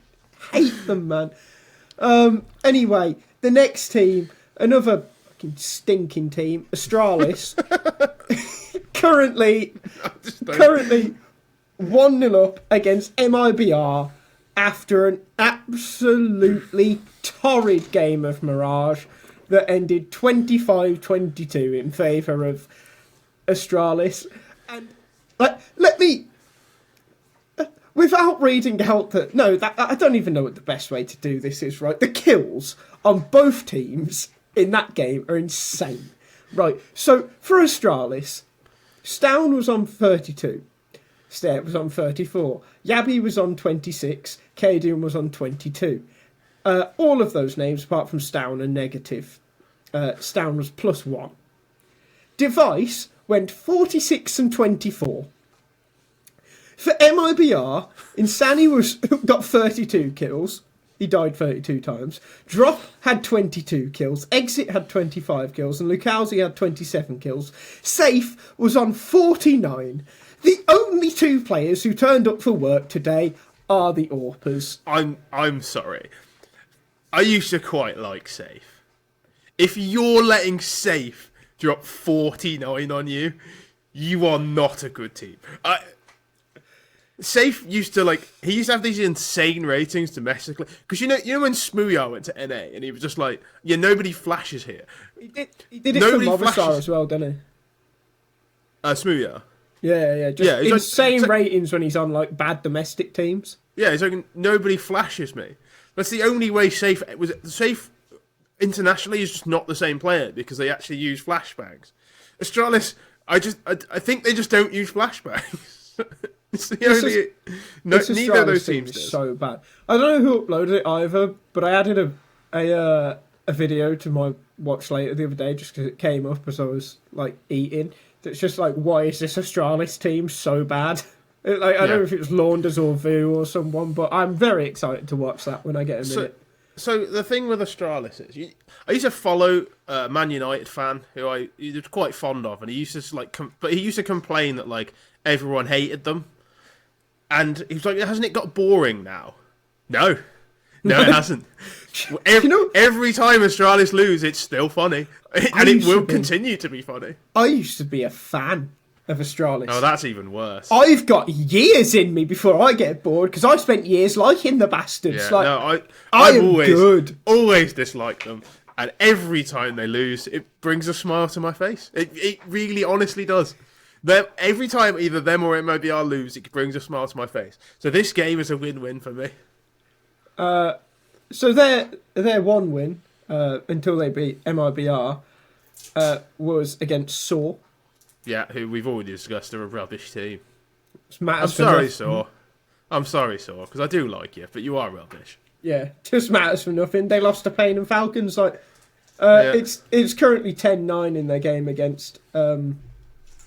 Speaker 1: hate them, man. Anyway, the next team, another fucking stinking team, Astralis. currently 1-0 up against MIBR after an absolutely torrid game of Mirage that ended 25-22 in favour of Astralis. And let me, without reading out I don't even know what the best way to do this is, right? The kills on both teams in that game are insane. Right, so for Astralis, Stown was on 32. Step was on 34. Yabby was on 26. Cadian was on 22. All of those names, apart from Stown, are negative. Stown was +1. Device went 46 and 24. For MIBR, Insani got 32 kills. He died 32 times. Drop had 22 kills. Exit had 25 kills. And Lukowski had 27 kills. Safe was on 49. The only two players who turned up for work today are the Orpers.
Speaker 2: I'm sorry. I used to quite like Safe. If you're letting Safe drop 49 on you, you are not a good team. Safe used to have these insane ratings domestically, because you know when Smooyar went to NA and he was just like, yeah, nobody flashes here.
Speaker 1: He did it for Movistar as well, didn't he?
Speaker 2: Smooyar.
Speaker 1: Yeah, insane ratings when he's on like bad domestic teams.
Speaker 2: Yeah, he's like, nobody flashes me. That's the only way Safe internationally is just not the same player, because they actually use flashbangs. Astralis, I think they just don't use flashbangs. It's the only. Neither of those teams does.
Speaker 1: So bad. I don't know who uploaded it either, but I added a video to my watch later the other day just because it came up as I was like eating. It's just like, why is this Astralis team so bad? I don't know if it was Launders or Vu or someone, but I'm very excited to watch that when I get a minute.
Speaker 2: So the thing with Astralis is, I used to follow a Man United fan who he was quite fond of, and he used to but he used to complain that like everyone hated them, and he was like, hasn't it got boring now? No, it hasn't. Every time Australis lose, it's still funny, and it will continue to be funny.
Speaker 1: I used to be a fan of Australis.
Speaker 2: Oh, that's even worse.
Speaker 1: I've got years in me before I get bored because I spent years liking the bastards.
Speaker 2: Yeah,
Speaker 1: like,
Speaker 2: no,
Speaker 1: I've
Speaker 2: always disliked them, and every time they lose, it brings a smile to my face. It really, honestly does. Every time either them or MRBR lose, it brings a smile to my face. So this game is a win-win for me.
Speaker 1: So their one win until they beat MRBR was against SAW.
Speaker 2: Yeah, who we've already discussed are a rubbish team.
Speaker 1: I'm sorry,
Speaker 2: SAW. I'm sorry, SAW, because I do like you, but you are rubbish.
Speaker 1: Yeah, just matters for nothing. They lost to Payne and Falcons. It's currently 10-9 in their game against in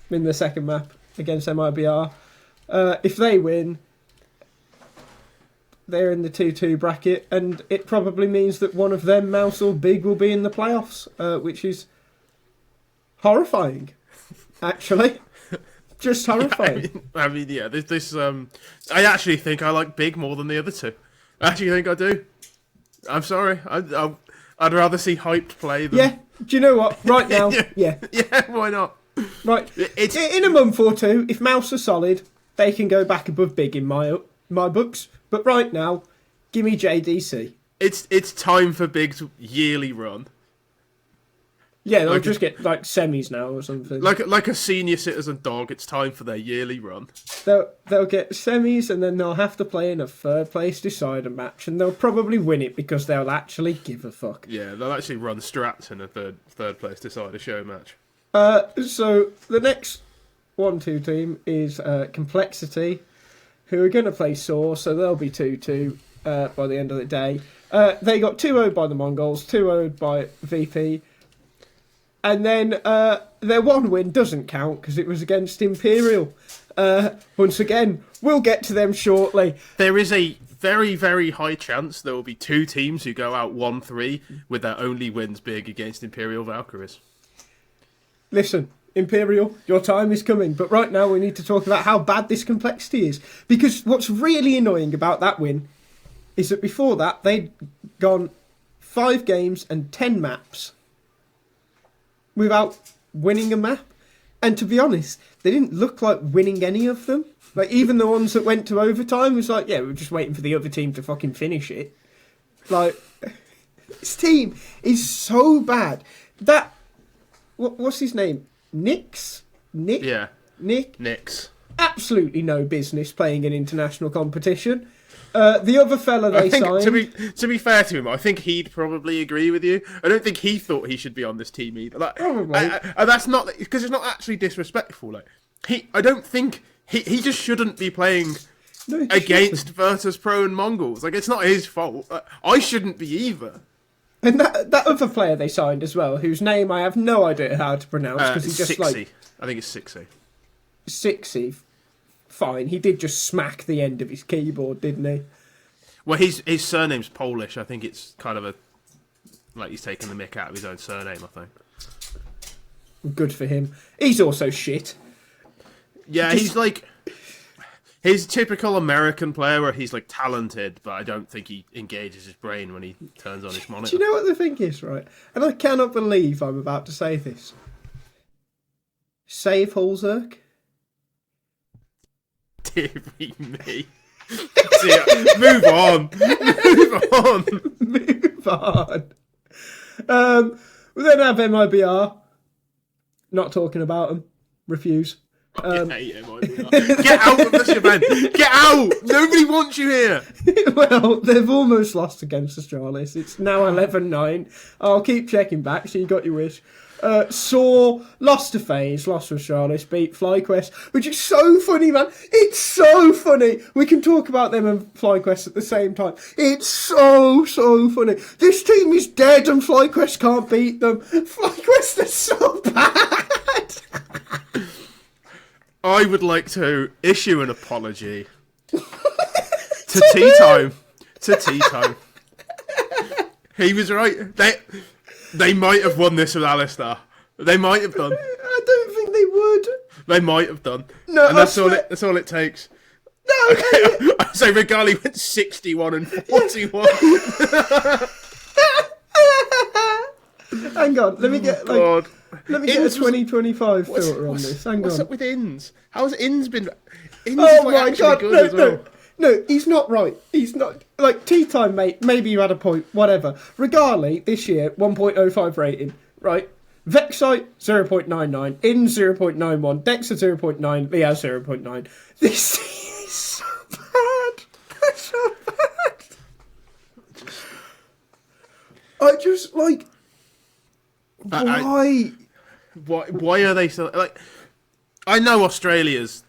Speaker 1: the second map against MRBR. If they win, they're in the 2-2 bracket, and it probably means that one of them, Mouse or Big, will be in the playoffs, which is horrifying. Actually, just horrifying.
Speaker 2: Yeah, this I actually think I like Big more than the other two. I actually think I do. I'm sorry. I'd rather see Hyped play than...
Speaker 1: Yeah, do you know what? Right now, yeah.
Speaker 2: Yeah, why not?
Speaker 1: Right, in a month or two, if Mouse are solid, they can go back above Big in my books. But right now, give me JDC.
Speaker 2: It's time for Big's yearly run.
Speaker 1: Yeah, they'll just get like semis now or something.
Speaker 2: Like a senior citizen dog, it's time for their yearly run.
Speaker 1: They'll get semis, and then they'll have to play in a third place decider match, and they'll probably win it because they'll actually give a fuck.
Speaker 2: Yeah, they'll actually run strats in a third place decider show match.
Speaker 1: So the next 1-2 team is Complexity, who are going to play SAW, so they'll be 2-2 by the end of the day. They got 2-0'd by the Mongols, 2-0'd by VP. And then their one win doesn't count because it was against Imperial. Once again, we'll get to them shortly.
Speaker 2: There is a very, very high chance there will be two teams who go out 1-3 with their only wins big against Imperial Valkyries.
Speaker 1: Listen, Imperial, your time is coming. But right now we need to talk about how bad this Complexity is. Because what's really annoying about that win is that before that they'd gone 5 games and 10 maps without winning a map. And to be honest, they didn't look like winning any of them. Like, even the ones that went to overtime was like, yeah, we're just waiting for the other team to fucking finish it. Like, this team is so bad. That, what's his name? Nix? Nick?
Speaker 2: Yeah.
Speaker 1: Nick?
Speaker 2: Nix.
Speaker 1: Absolutely no business playing in international competition. The other fella they signed...
Speaker 2: To be fair to him, I think he'd probably agree with you. I don't think he thought he should be on this team either. Like,
Speaker 1: probably.
Speaker 2: And that's not... Because it's not actually disrespectful. Like, I don't think... He just shouldn't be playing against Virtus Pro and Mongols. Like, it's not his fault. I shouldn't be either.
Speaker 1: And that other player they signed as well, whose name I have no idea how to pronounce, because he just
Speaker 2: Sixy. I think it's Sixy.
Speaker 1: Sixy. Fine, he did just smack the end of his keyboard, didn't he?
Speaker 2: Well, his surname's Polish. I think it's kind of like he's taken the mick out of his own surname, I think.
Speaker 1: Good for him. He's also shit.
Speaker 2: Yeah, he's like... He's a typical American player where he's like talented, but I don't think he engages his brain when he turns on his monitor.
Speaker 1: Do you know what the thing is, right? And I cannot believe I'm about to say this. Save Holzerk.
Speaker 2: Deary me. Move on. Move on.
Speaker 1: Move on. We then have MIBR. Not talking about them. Refuse.
Speaker 2: Get out of this event. Get out. Nobody wants you here.
Speaker 1: Well, they've almost lost against Astralis. It's now 11-9. I'll keep checking back, so you got your wish. SAW lost to FaZe, lost to Astralis, beat FlyQuest, which is so funny, man. It's so funny. We can talk about them and FlyQuest at the same time. It's so funny. This team is dead and FlyQuest can't beat them. FlyQuest are so bad.
Speaker 2: I would like to issue an apology to Tea Time. To Tea Time. He was right. They might have won this with Alistair. They might have done.
Speaker 1: I don't think they would.
Speaker 2: They might have done.
Speaker 1: No,
Speaker 2: and that's all it takes. Okay, so Regali went 61 and 41.
Speaker 1: Hang on, let me get
Speaker 2: God.
Speaker 1: let me get a 2025 filter on this. Hang
Speaker 2: what's
Speaker 1: on.
Speaker 2: up with Inns? How's Inns been? Inns
Speaker 1: Oh
Speaker 2: is like
Speaker 1: my
Speaker 2: actually
Speaker 1: god,
Speaker 2: good
Speaker 1: no,
Speaker 2: as well.
Speaker 1: no, he's not right. He's not. Like, tea time, mate, maybe you had a point, whatever. Regali, this year, 1.05 rating, right? Vexite, 0.99. In, 0.91. Dexa, 0.9. Liaz, 0.9. This is so bad. That's so bad. I just, like... Why?
Speaker 2: Why are they so... Like, I know Australia's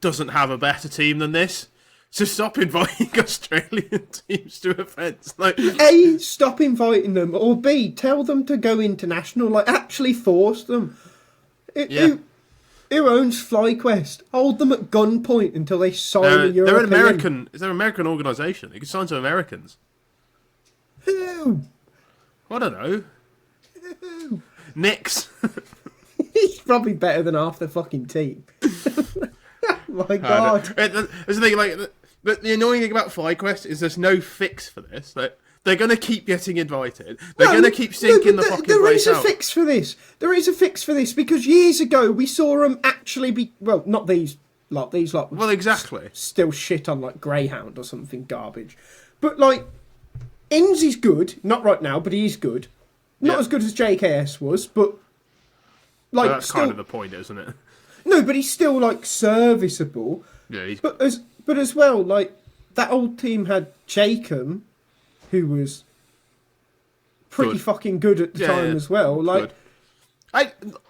Speaker 2: doesn't have a better team than this, so stop inviting Australian teams to events. Like,
Speaker 1: A, stop inviting them, or B, tell them to go international. Like, actually force them.
Speaker 2: Yeah.
Speaker 1: Who owns FlyQuest? Hold them at gunpoint until they sign a European.
Speaker 2: They're an American. They're an American organisation. They can sign to Americans.
Speaker 1: Who?
Speaker 2: I don't know.
Speaker 1: Who?
Speaker 2: Nix.
Speaker 1: He's probably better than half the fucking team. My God.
Speaker 2: There's the thing, like, the annoying thing about FlyQuest is there's no fix for this. Like, they're going to keep getting invited. They're going to keep sinking the fucking place out.
Speaker 1: There is a fix for this. There is a fix for this because years ago we saw them actually be... Well, not these lot. These lot.
Speaker 2: Well, exactly.
Speaker 1: Still shit on, like, Greyhound or something garbage. But, like, Inns is good. Not right now, but he is good. Not as good as JKS was, but... Like,
Speaker 2: that's
Speaker 1: still,
Speaker 2: kind of the point, isn't it?
Speaker 1: No, but he's still, like, serviceable.
Speaker 2: Yeah, he's...
Speaker 1: But as well, like, that old team had Jacob, who was pretty fucking good at the time as well. Like,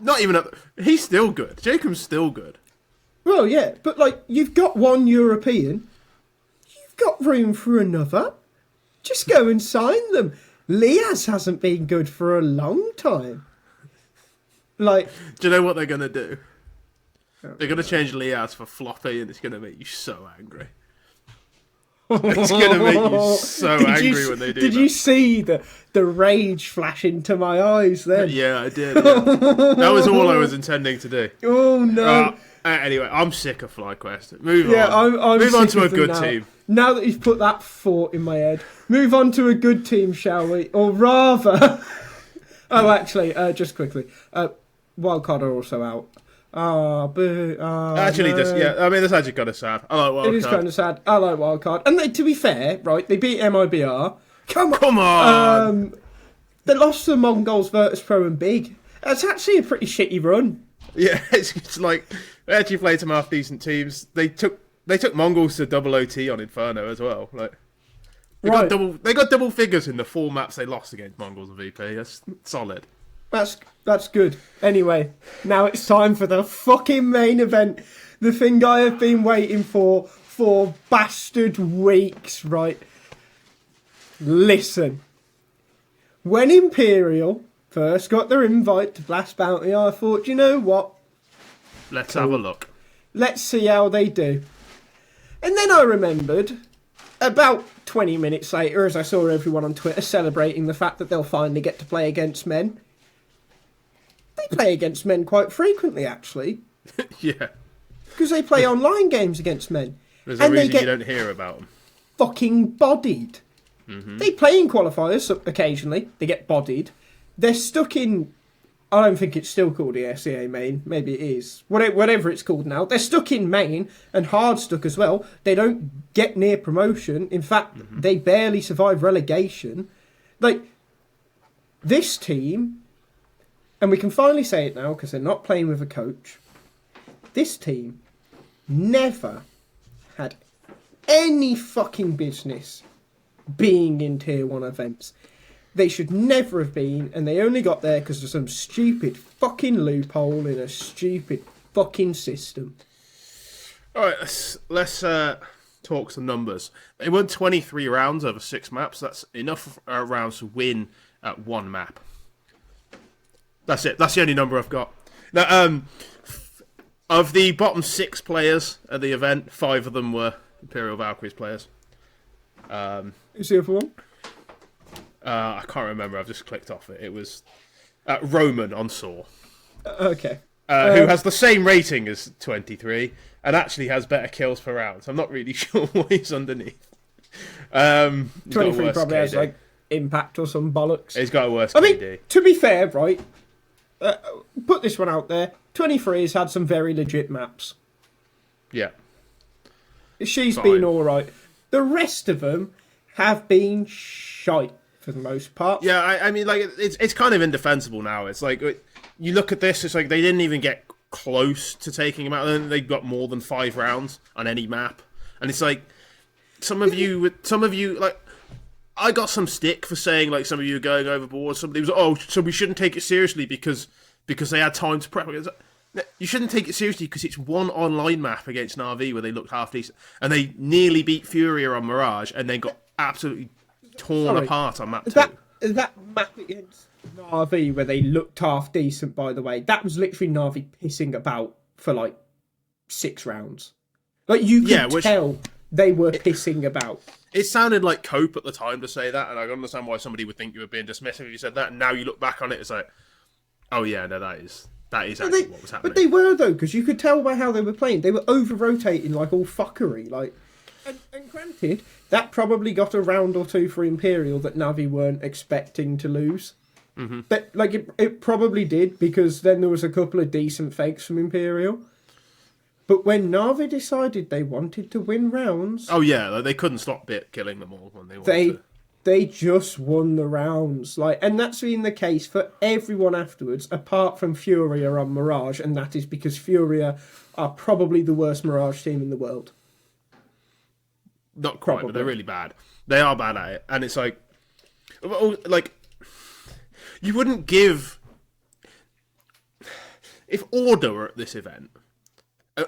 Speaker 2: not even he's still good. Jacob's still good.
Speaker 1: Well, yeah, but, like, you've got one European. You've got room for another. Just go and sign them. Liaz hasn't been good for a long time. Like,
Speaker 2: do you know what they're going to do? They're going to change Liaz for Floppy, and it's going to make you so angry. It's going to make you so angry when they do that.
Speaker 1: Did you see the rage flash into my eyes then?
Speaker 2: Yeah, I did. Yeah. That was all I was intending to do.
Speaker 1: Oh, no.
Speaker 2: Anyway, I'm sick of FlyQuest. Move on.
Speaker 1: I'm
Speaker 2: Move on
Speaker 1: sick
Speaker 2: to a
Speaker 1: of them
Speaker 2: good
Speaker 1: now.
Speaker 2: team.
Speaker 1: Now that you've put that thought in my head, move on to a good team, shall we? Or rather... Oh, actually, just quickly. Wildcard are also out.
Speaker 2: Actually,
Speaker 1: no.
Speaker 2: I mean, that's actually kind of sad. I like Wildcard.
Speaker 1: It is kind of sad. I like Wildcard. And to be fair, right, they beat MIBR.
Speaker 2: Come on!
Speaker 1: They lost to the Mongols, Virtus Pro and Big. That's actually a pretty shitty run.
Speaker 2: Yeah, it's like, they actually played some half-decent teams. They took Mongols to double OT on Inferno as well. Like, they got double figures in the 4 maps they lost against Mongols and VP. That's solid.
Speaker 1: That's good. Anyway, now it's time for the fucking main event. The thing I have been waiting for bastard weeks, right? Listen. When Imperial first got their invite to Blast Bounty, I thought, you know what?
Speaker 2: Let's have a look.
Speaker 1: Let's see how they do. And then I remembered, about 20 minutes later, as I saw everyone on Twitter celebrating the fact that they'll finally get to play against men. They play against men quite frequently, actually.
Speaker 2: Yeah.
Speaker 1: Because they play online games against men.
Speaker 2: There's a reason you don't hear about them.
Speaker 1: Fucking bodied.
Speaker 2: Mm-hmm.
Speaker 1: They play in qualifiers occasionally. They get bodied. They're stuck in... I don't think it's still called the SEA main. Maybe it is. Whatever it's called now. They're stuck in main and hard stuck as well. They don't get near promotion. In fact, they barely survive relegation. Like, this team... And we can finally say it now because they're not playing with a coach. This team never had any fucking business being in Tier 1 events. They should never have been, and they only got there because of some stupid fucking loophole in a stupid fucking system.
Speaker 2: Alright, let's talk some numbers. They won 23 rounds over 6 maps. That's enough rounds to win at 1 map. That's it. That's the only number I've got. Now, of the bottom 6 players at the event, 5 of them were Imperial Valkyries players.
Speaker 1: Is the other one?
Speaker 2: I can't remember. I've just clicked off it. It was Roman on Saw.
Speaker 1: Okay.
Speaker 2: who has the same rating as 23 and actually has better kills per round. So I'm not really sure what he's underneath.
Speaker 1: 23 probably has like impact or some bollocks.
Speaker 2: He's got a worse
Speaker 1: KD.
Speaker 2: I
Speaker 1: mean, to be fair, right? Put this one out there. 23 has had some very legit maps.
Speaker 2: Yeah.
Speaker 1: She's been all right. The rest of them have been shite for the most part.
Speaker 2: Yeah, I mean, like it's kind of indefensible now. It's like you look at this, it's like they didn't even get close to taking him out. And they got more than 5 rounds on any map, and it's like some of you, like I got some stick for saying like some of you are going overboard. Somebody was like, oh, so we shouldn't take it seriously because they had time to prep. You shouldn't take it seriously because it's one online map against Na'Vi where they looked half decent, and they nearly beat Furia on Mirage, and then got absolutely torn apart on map 2.
Speaker 1: That map against Na'Vi where they looked half decent, by the way, that was literally Na'Vi pissing about for like 6 rounds. Like you could tell they were pissing about.
Speaker 2: It sounded like cope at the time to say that, and I understand why somebody would think you were being dismissive if you said that. And now you look back on it, it's like, oh yeah, no, that is actually what was happening.
Speaker 1: But they were though, because you could tell by how they were playing. They were over rotating like all fuckery, like. And granted, that probably got a round or 2 for Imperial that Na'Vi weren't expecting to lose.
Speaker 2: Mm-hmm.
Speaker 1: But like it probably did, because then there was a couple of decent fakes from Imperial. But when Na'Vi decided they wanted to win rounds...
Speaker 2: Oh yeah, they couldn't stop killing them all when they wanted to.
Speaker 1: They just won the rounds. And that's been the case for everyone afterwards, apart from Furia on Mirage, and that is because Furia are probably the worst Mirage team in the world.
Speaker 2: Not quite, but they're really bad. They are bad at it. And it's like you wouldn't give... If Order were at this event...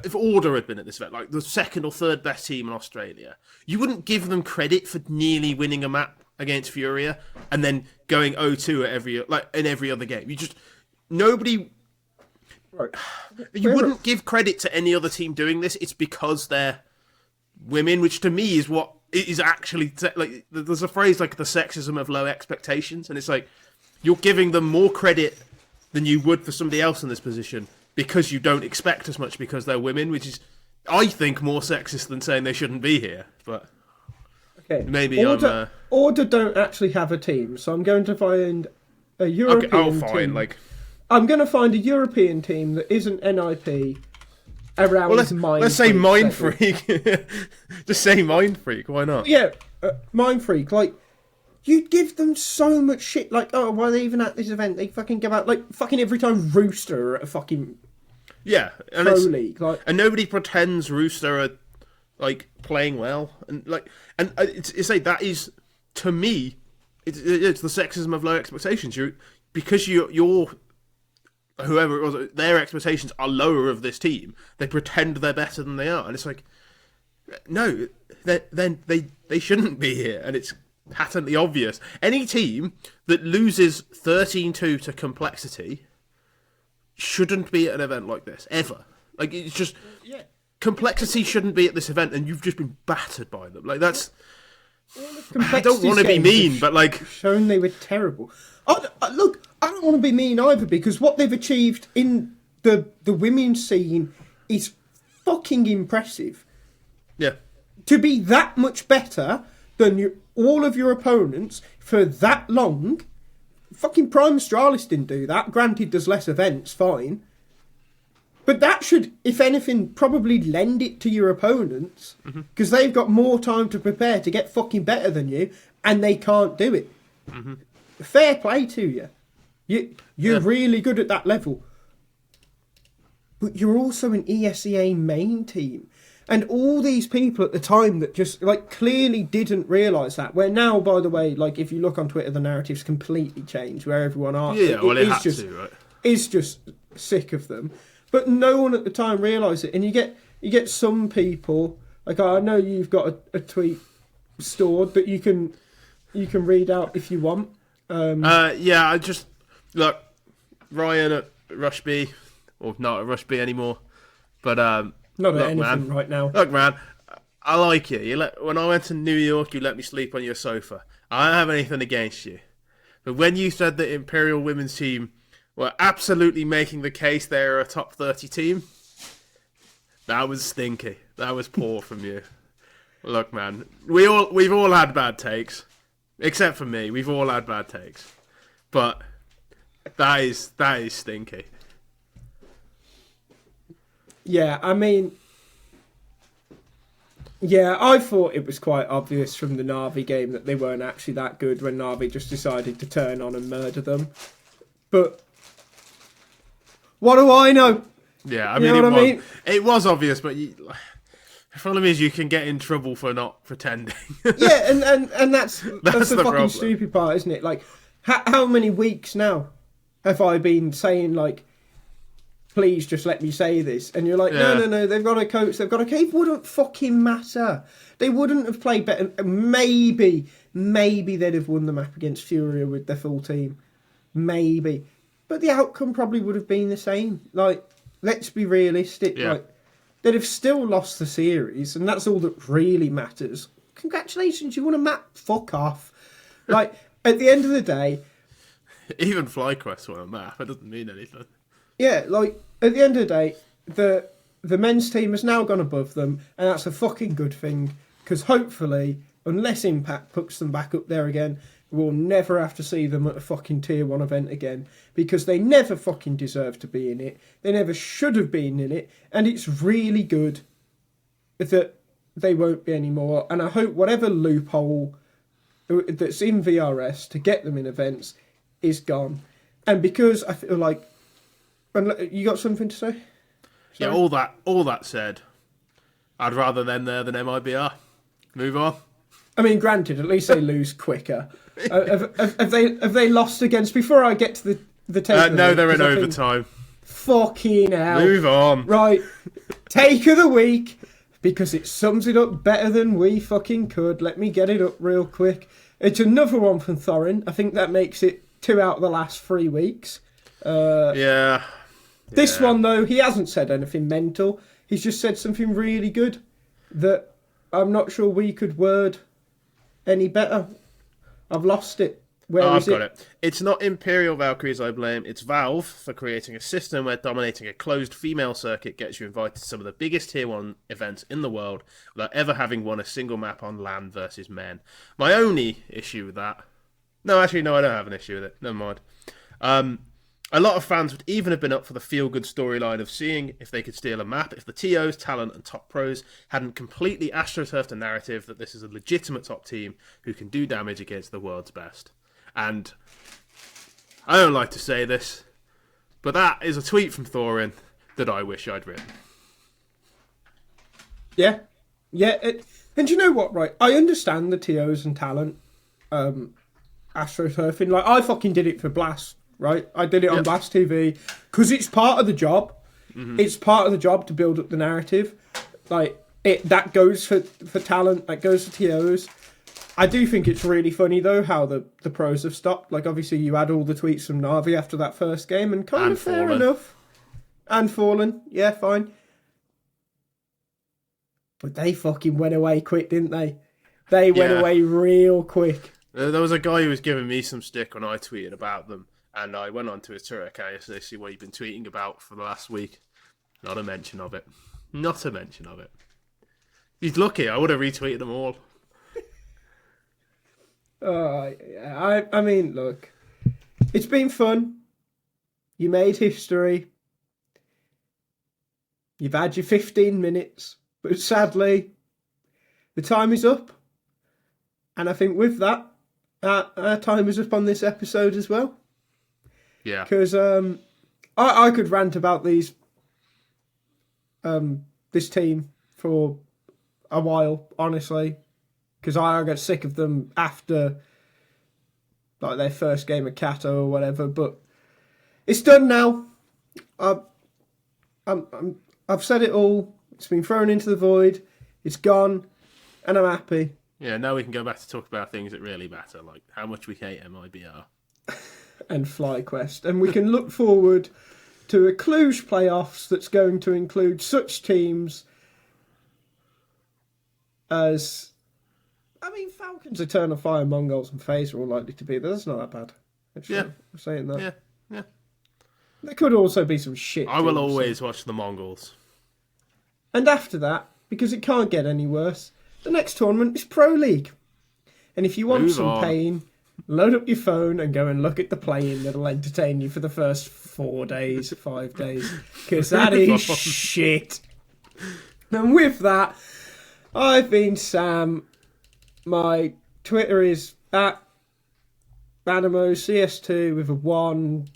Speaker 2: If Order had been at this event, like the 2nd or 3rd best team in Australia, you wouldn't give them credit for nearly winning a map against Furia and then going 0-2 in every other game. You just... Nobody...
Speaker 1: Right.
Speaker 2: You wouldn't give credit to any other team doing this. It's because they're women, which to me is what it is actually... Like, there's a phrase like the sexism of low expectations, and it's like you're giving them more credit than you would for somebody else in this position because you don't expect as much because they're women, which is, I think, more sexist than saying they shouldn't be here. But maybe
Speaker 1: Order don't actually have a team, so I'm going to find a European team. I'm going to find a European team that isn't NIP around Mindfreak.
Speaker 2: Let's say Mindfreak. Just say Mindfreak, why not?
Speaker 1: Yeah, Mindfreak. Like, you'd give them so much shit. Like, oh, why are they even at this event? They fucking give out, like, fucking every time Rooster are at a fucking
Speaker 2: and
Speaker 1: pro league. Like,
Speaker 2: and nobody pretends Rooster are, like, playing well. And, like, it's like, that is, to me, it's the sexism of low expectations. Because you're whoever it was, their expectations are lower of this team. They pretend they're better than they are, and it's like, no, then they shouldn't be here, and it's patently obvious. Any team that loses 13-2 to Complexity shouldn't be at an event like this ever. Like, it's just Complexity shouldn't be at this event, and you've just been battered by them. Like, that's. I don't want to be mean, but like,
Speaker 1: shown they were terrible. Look, I don't want to be mean either, because what they've achieved in the women's scene is fucking impressive.
Speaker 2: Yeah.
Speaker 1: To be that much better than all of your opponents for that long. Fucking Prime Astralis didn't do that. Granted, there's less events, fine. But that should, if anything, probably lend it to your opponents, because they've got more time to prepare to get fucking better than you, and they can't do it. Mm-hmm. Fair play to you. You're really good at that level. But you're also an ESEA main team. And all these people at the time that just, like, clearly didn't realise that. Where now, by the way, like, if you look on Twitter, the narrative's completely changed, where everyone are...
Speaker 2: Yeah, well, it had to, right?
Speaker 1: Is just sick of them. But no one at the time realised it. And you get some people, like, I know you've got a tweet stored that you can read out if you want.
Speaker 2: I just... Look, Ryan at Rush B, or not at Rush B anymore, but...
Speaker 1: Not at anything right now.
Speaker 2: Look, man, I like you. When I went to New York, you let me sleep on your sofa. I don't have anything against you. But when you said that Imperial women's team were absolutely making the case they're a top 30 team. That was stinky. That was poor from you. Look, man, we've all had bad takes, except for me. We've all had bad takes, but that is stinky.
Speaker 1: Yeah, I mean, yeah, I thought it was quite obvious from the Na'Vi game that they weren't actually that good when Na'Vi just decided to turn on and murder them. But what do I know?
Speaker 2: Yeah, I
Speaker 1: You
Speaker 2: mean,
Speaker 1: know what I mean?
Speaker 2: It was obvious, but the problem is you can get in trouble for not pretending.
Speaker 1: Yeah, and that's the fucking
Speaker 2: problem.
Speaker 1: stupid part, isn't it? Like, how many weeks now have I been saying, like, please just let me say this? And you're like, no, they've got a coach, they've got a... It wouldn't fucking matter. They wouldn't have played better. Maybe they'd have won the map against Furia with their full team. Maybe. But the outcome probably would have been the same. Like, let's be realistic.
Speaker 2: Yeah.
Speaker 1: Like, they'd have still lost the series, and that's all that really matters. Congratulations, you won a map. Fuck off. Like, at the end of the day...
Speaker 2: Even FlyQuest won a map. It doesn't mean anything.
Speaker 1: Yeah, like, at the end of the day, the men's team has now gone above them, and that's a fucking good thing, because hopefully, unless Impact puts them back up there again, we'll never have to see them at a fucking Tier 1 event again, because they never fucking deserve to be in it, they never should have been in it, and it's really good that they won't be anymore, and I hope whatever loophole that's in VRS to get them in events is gone. And because I feel like... You got something to say? Sorry?
Speaker 2: Yeah, all that said, I'd rather them there than MIBR. Move on.
Speaker 1: I mean, granted, at least they lose quicker. Have they lost against... Before I get to the take...
Speaker 2: No, they're in overtime.
Speaker 1: Fucking hell.
Speaker 2: Move on.
Speaker 1: Right. Take of the week, because it sums it up better than we fucking could. Let me get it up real quick. It's another one from Thorin. I think that makes it 2 out of the last 3 weeks.
Speaker 2: Yeah.
Speaker 1: This one, though, he hasn't said anything mental. He's just said something really good that I'm not sure we could word any better. I've lost it.
Speaker 2: I've got it. It's not Imperial Valkyries I blame, it's Valve for creating a system where dominating a closed female circuit gets you invited to some of the biggest Tier 1 events in the world without ever having won a single map on LAN versus men. My only issue with that... No, actually, no, I don't have an issue with it. Never mind. A lot of fans would even have been up for the feel-good storyline of seeing if they could steal a map if the TOs, talent and top pros hadn't completely astroturfed a narrative that this is a legitimate top team who can do damage against the world's best. And I don't like to say this, but that is a tweet from Thorin that I wish I'd written.
Speaker 1: Yeah. And you know what, right? I understand the TOs and talent astroturfing. Like, I fucking did it for Blast. Right, I did it on Blast TV because it's part of the job. Mm-hmm. It's part of the job to build up the narrative. Like that goes for talent, that goes for TOs. I do think it's really funny though how the pros have stopped. Like obviously you had all the tweets from Na'Vi after that first game, and kind of fair enough. And Fallen, yeah, fine. But they fucking went away quick, didn't they? They went away real quick.
Speaker 2: There was a guy who was giving me some stick when I tweeted about them. And I went onto his Twitter account yesterday to see what he'd been tweeting about for the last week. Not a mention of it. Not a mention of it. He's lucky. I would have retweeted them all.
Speaker 1: I mean, look. It's been fun. You made history. You've had your 15 minutes. But sadly, the time is up. And I think with that, our time is up on this episode as well.
Speaker 2: Yeah.
Speaker 1: Because I could rant about this team for a while, honestly. Because I got sick of them after like their first game of Kato or whatever. But it's done now. I've said it all. It's been thrown into the void. It's gone. And I'm happy.
Speaker 2: Yeah, now we can go back to talk about things that really matter, like how much we hate MIBR.
Speaker 1: And FlyQuest. And we can look forward to a Cluj playoffs that's going to include such teams as... I mean, Falcons, Eternal Fire, Mongols and FaZe are all likely to be there. That's not that bad. I'm saying that.
Speaker 2: Yeah.
Speaker 1: There could also be some shit.
Speaker 2: I will
Speaker 1: teams.
Speaker 2: always watch the Mongols.
Speaker 1: And after that, because it can't get any worse, the next tournament is Pro League. And if you want some pain, load up your phone and go and look at the playing that'll entertain you for the first 4 days, 5 days. Because that is shit. And with that, I've been Sam. My Twitter is at BanamoCS2 with a 1.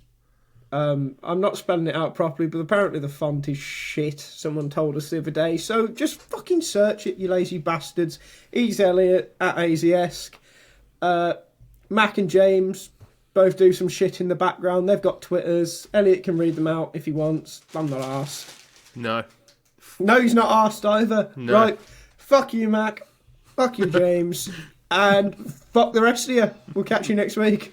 Speaker 1: I'm not spelling it out properly, but apparently the font is shit, someone told us the other day. So just fucking search it, you lazy bastards. Ease Elliot at AZESC. Mac and James both do some shit in the background. They've got Twitters. Elliot can read them out if he wants. I'm not arsed.
Speaker 2: No.
Speaker 1: No, he's not arsed either.
Speaker 2: No.
Speaker 1: Right. Fuck you, Mac. Fuck you, James. And fuck the rest of you. We'll catch you next week.